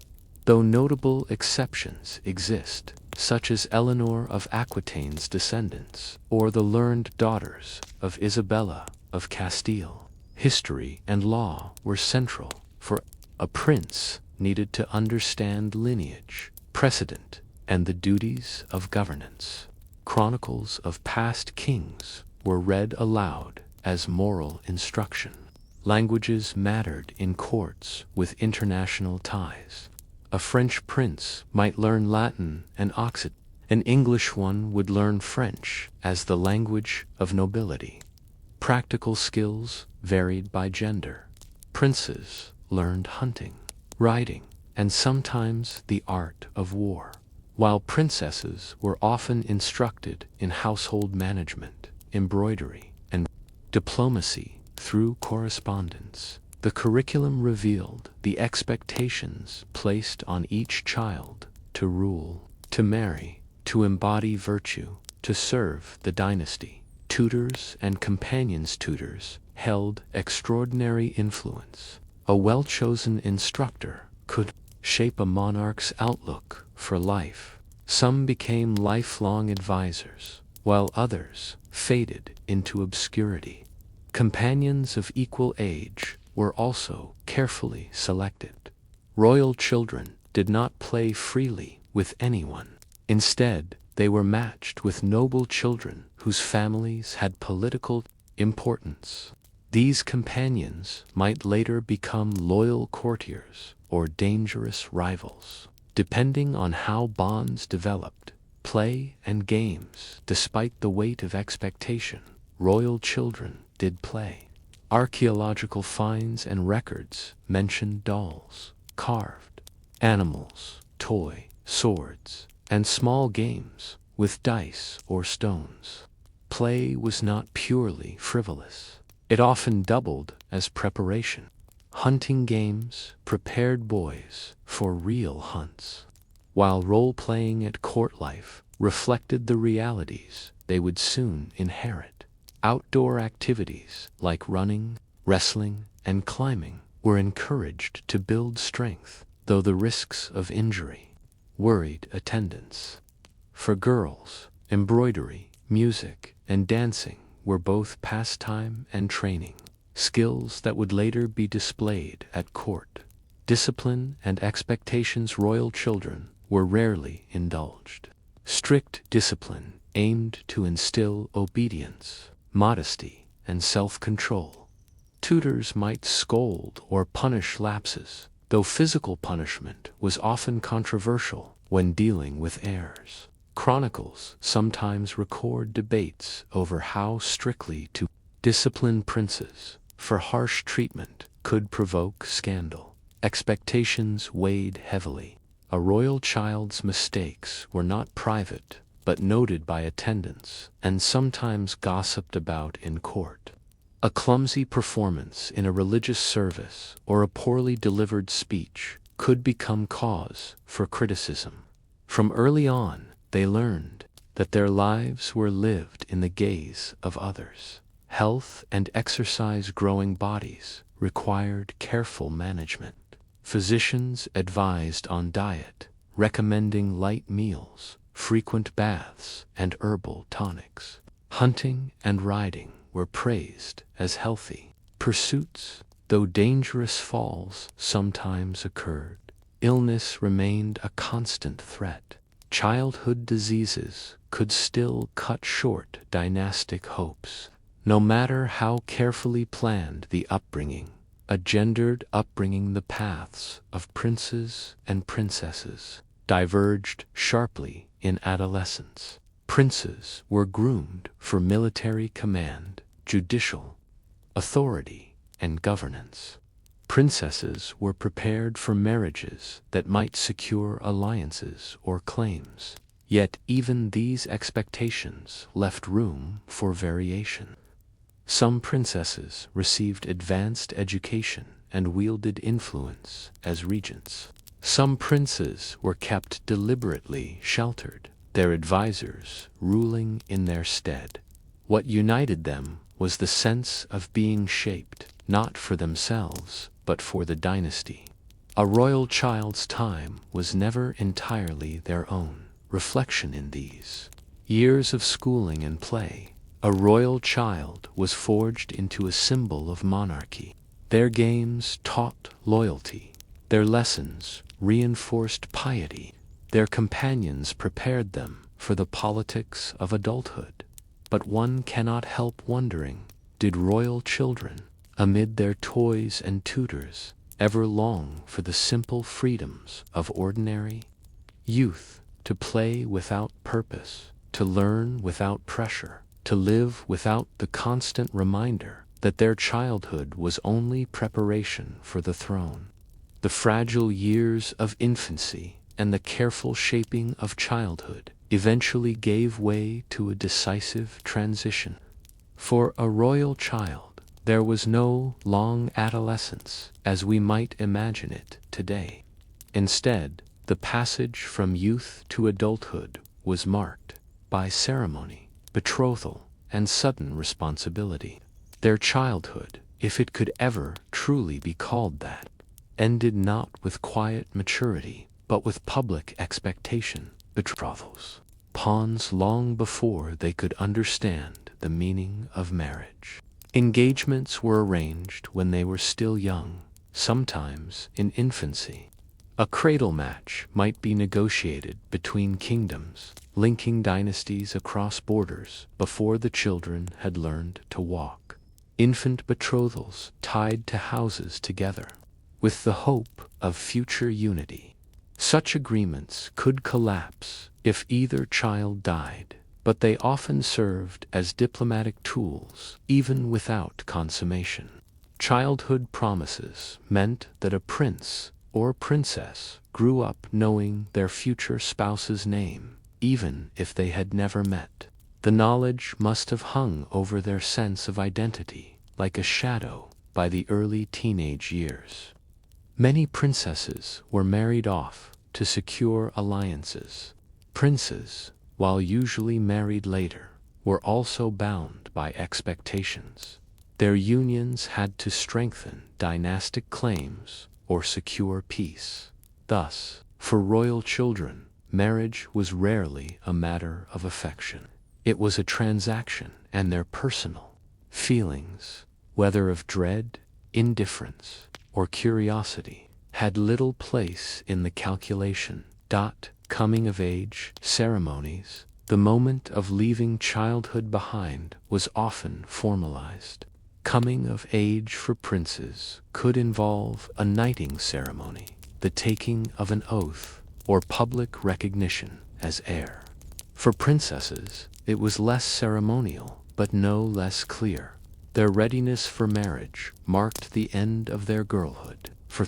though notable exceptions exist, such as Eleanor of Aquitaine's descendants, or the learned daughters of Isabella of Castile. History and law were central, for a prince needed to understand lineage, precedent, and the duties of governance. Chronicles of past kings were read aloud as moral instruction. Languages mattered in courts with international ties. A French prince might learn Latin and Occitan. An English one would learn French as the language of nobility. Practical skills varied by gender. Princes learned hunting, riding, and sometimes the art of war, while princesses were often instructed in household management, embroidery, and diplomacy through correspondence. The curriculum revealed the expectations placed on each child to rule. to marry, to embody virtue, to serve the dynasty. Tutors and companions' tutors held extraordinary influence. A well-chosen instructor could shape a monarch's outlook for life. Some became lifelong advisors, while others faded into obscurity. Companions of equal age were also carefully selected. Royal children did not play freely with anyone. Instead, they were matched with noble children whose families had political importance. These companions might later become loyal courtiers or dangerous rivals, depending on how bonds developed. Play and games. Despite the weight of expectation, royal children did play. Archaeological finds and records mention dolls, carved animals, toy swords, and small games with dice or stones. Play was not purely frivolous. It often doubled as preparation. Hunting games prepared boys for real hunts, while role-playing at court life reflected the realities they would soon inherit. Outdoor activities like running, wrestling, and climbing were encouraged to build strength, though the risks of injury worried attendants. For girls, embroidery, music, and dancing were both pastime and training, skills that would later be displayed at court. Discipline and expectations. Royal children were rarely indulged. Strict discipline aimed to instill obedience, modesty, and self-control. Tutors might scold or punish lapses, though physical punishment was often controversial when dealing with heirs. Chronicles sometimes record debates over how strictly to discipline princes, for harsh treatment could provoke scandal. Expectations weighed heavily. A royal child's mistakes were not private, but noted by attendants and sometimes gossiped about in court. A clumsy performance in a religious service or a poorly delivered speech could become cause for criticism. From early on, they learned that their lives were lived in the gaze of others. Health and exercise. Growing bodies required careful management. Physicians advised on diet, recommending light meals, frequent baths, and herbal tonics. Hunting and riding were praised as healthy pursuits, though dangerous falls sometimes occurred. Illness remained a constant threat. Childhood diseases could still cut short dynastic hopes. No matter how carefully planned the upbringing, a gendered upbringing. The paths of princes and princesses diverged sharply in adolescence. Princes were groomed for military command, judicial authority, and governance. Princesses were prepared for marriages that might secure alliances or claims. Yet even these expectations left room for variation. Some princesses received advanced education and wielded influence as regents. Some princes were kept deliberately sheltered, their advisors ruling in their stead. What united them was the sense of being shaped, not for themselves, but for the dynasty. A royal child's time was never entirely their own. Reflection. In these years of schooling and play, a royal child was forged into a symbol of monarchy. Their games taught loyalty. Their lessons reinforced piety. Their companions prepared them for the politics of adulthood. But one cannot help wondering, did royal children, amid their toys and tutors, ever long for the simple freedoms of ordinary youth, to play without purpose, to learn without pressure, to live without the constant reminder that their childhood was only preparation for the throne? The fragile years of infancy and the careful shaping of childhood eventually gave way to a decisive transition. For a royal child, there was no long adolescence as we might imagine it today. Instead, The passage from youth to adulthood was marked by ceremony, betrothal, and sudden responsibility. Their childhood, if it could ever truly be called that, ended not with quiet maturity, but with public expectation. Betrothals, pawns long before they could understand the meaning of marriage. Engagements were arranged when they were still young, sometimes in infancy. A cradle match might be negotiated between kingdoms, linking dynasties across borders before the children had learned to walk. Infant betrothals tied to houses together, with the hope of future unity. Such agreements could collapse if either child died, but they often served as diplomatic tools, even without consummation. Childhood promises meant that a prince or princess grew up knowing their future spouse's name, even if they had never met. The knowledge must have hung over their sense of identity like a shadow by the early teenage years. Many princesses were married off to secure alliances. Princes, while usually married later, were also bound by expectations. Their unions had to strengthen dynastic claims or secure peace. Thus, for royal children, marriage was rarely a matter of affection. It was a transaction, and their personal feelings, whether of dread, indifference, or curiosity, had little place in the calculation. Coming of age ceremonies, the moment of leaving childhood behind, was often formalized. Coming of age for princes could involve a knighting ceremony, the taking of an oath, or public recognition as heir. For princesses, it was less ceremonial, but no less clear. Their readiness for marriage marked the end of their girlhood. For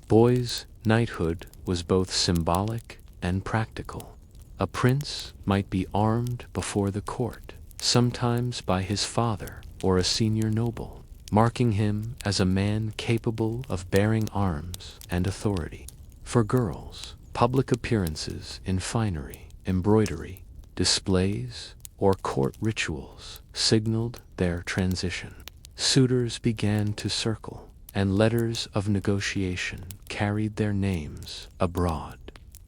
boys, knighthood was both symbolic and practical. A prince might be armed before the court, sometimes by his father or a senior noble, marking him as a man capable of bearing arms and authority. For girls, public appearances in finery, embroidery, displays, or court rituals signaled their transition. Suitors began to circle, and letters of negotiation carried their names abroad.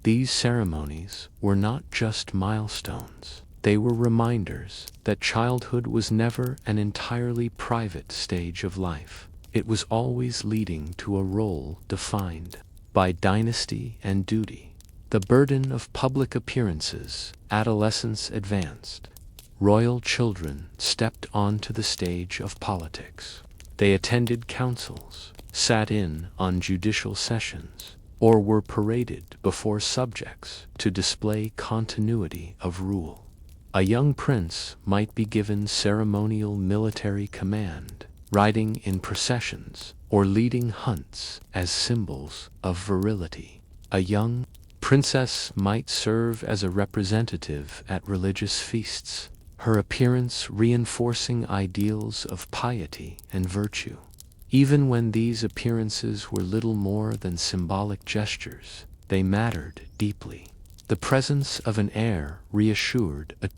These ceremonies were not just milestones. They were reminders that childhood was never an entirely private stage of life. It was always leading to a role defined by dynasty and duty. The burden of public appearances, adolescence advanced. Royal children stepped onto the stage of politics. They attended councils, sat in on judicial sessions, or were paraded before subjects to display continuity of rule. A young prince might be given ceremonial military command, riding in processions, or leading hunts as symbols of virility. A young princess might serve as a representative at religious feasts, her appearance reinforcing ideals of piety and virtue. Even when these appearances were little more than symbolic gestures, they mattered deeply. The presence of an heir reassured a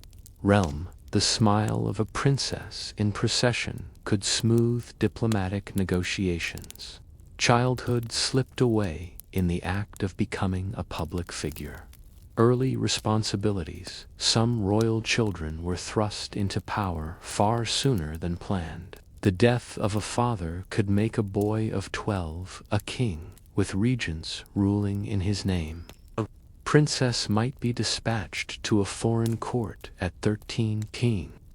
realm. The smile of a princess in procession could smooth diplomatic negotiations. Childhood slipped away in the act of becoming a public figure. Early responsibilities. Some royal children were thrust into power far sooner than planned. The death of a father could make a boy of 12 a king, with regents ruling in his name. A princess might be dispatched to a foreign court at 13.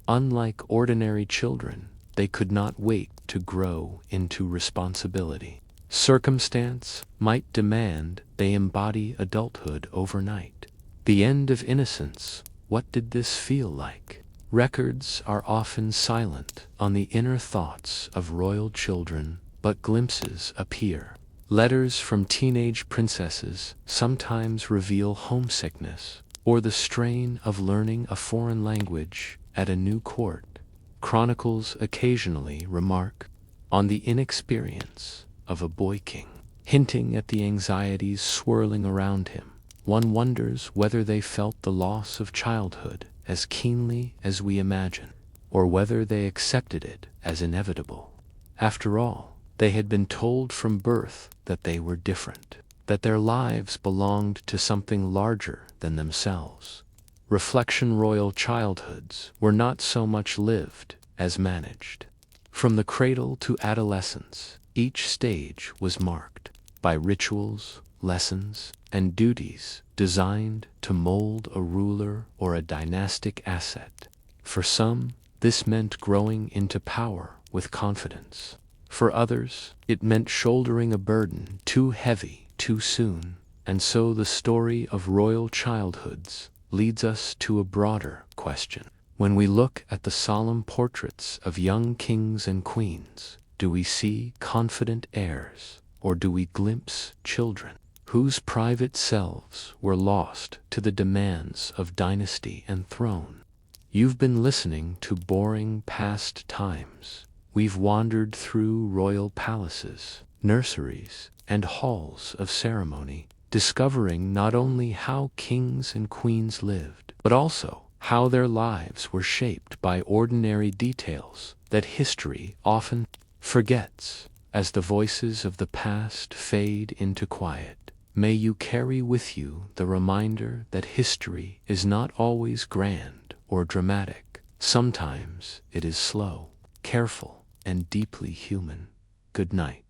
Unlike ordinary children, they could not wait to grow into responsibility. Circumstance might demand they embody adulthood overnight. The end of innocence. What did this feel like? Records are often silent on the inner thoughts of royal children, but glimpses appear. Letters from teenage princesses sometimes reveal homesickness or the strain of learning a foreign language at a new court. Chronicles occasionally remark on the inexperience of a boy king, hinting at the anxieties swirling around him. One wonders whether they felt the loss of childhood as keenly as we imagine, or whether they accepted it as inevitable. After all, they had been told from birth that they were different, that their lives belonged to something larger than themselves. Reflection royal childhoods were not so much lived as managed. From the cradle to adolescence, each stage was marked by rituals, lessons, and duties designed to mold a ruler or a dynastic asset. For some, this meant growing into power with confidence. For others, it meant shouldering a burden too heavy too soon. And so the story of royal childhoods leads us to a broader question. When we look at the solemn portraits of young kings and queens, do we see confident heirs, or do we glimpse children whose private selves were lost to the demands of dynasty and throne? You've been listening to Boring Past Times. We've wandered through royal palaces, nurseries, and halls of ceremony, discovering not only how kings and queens lived, but also how their lives were shaped by ordinary details that history often forgets. As the voices of the past fade into quiet, may you carry with you the reminder that history is not always grand or dramatic. Sometimes it is slow, careful, and deeply human. Good night.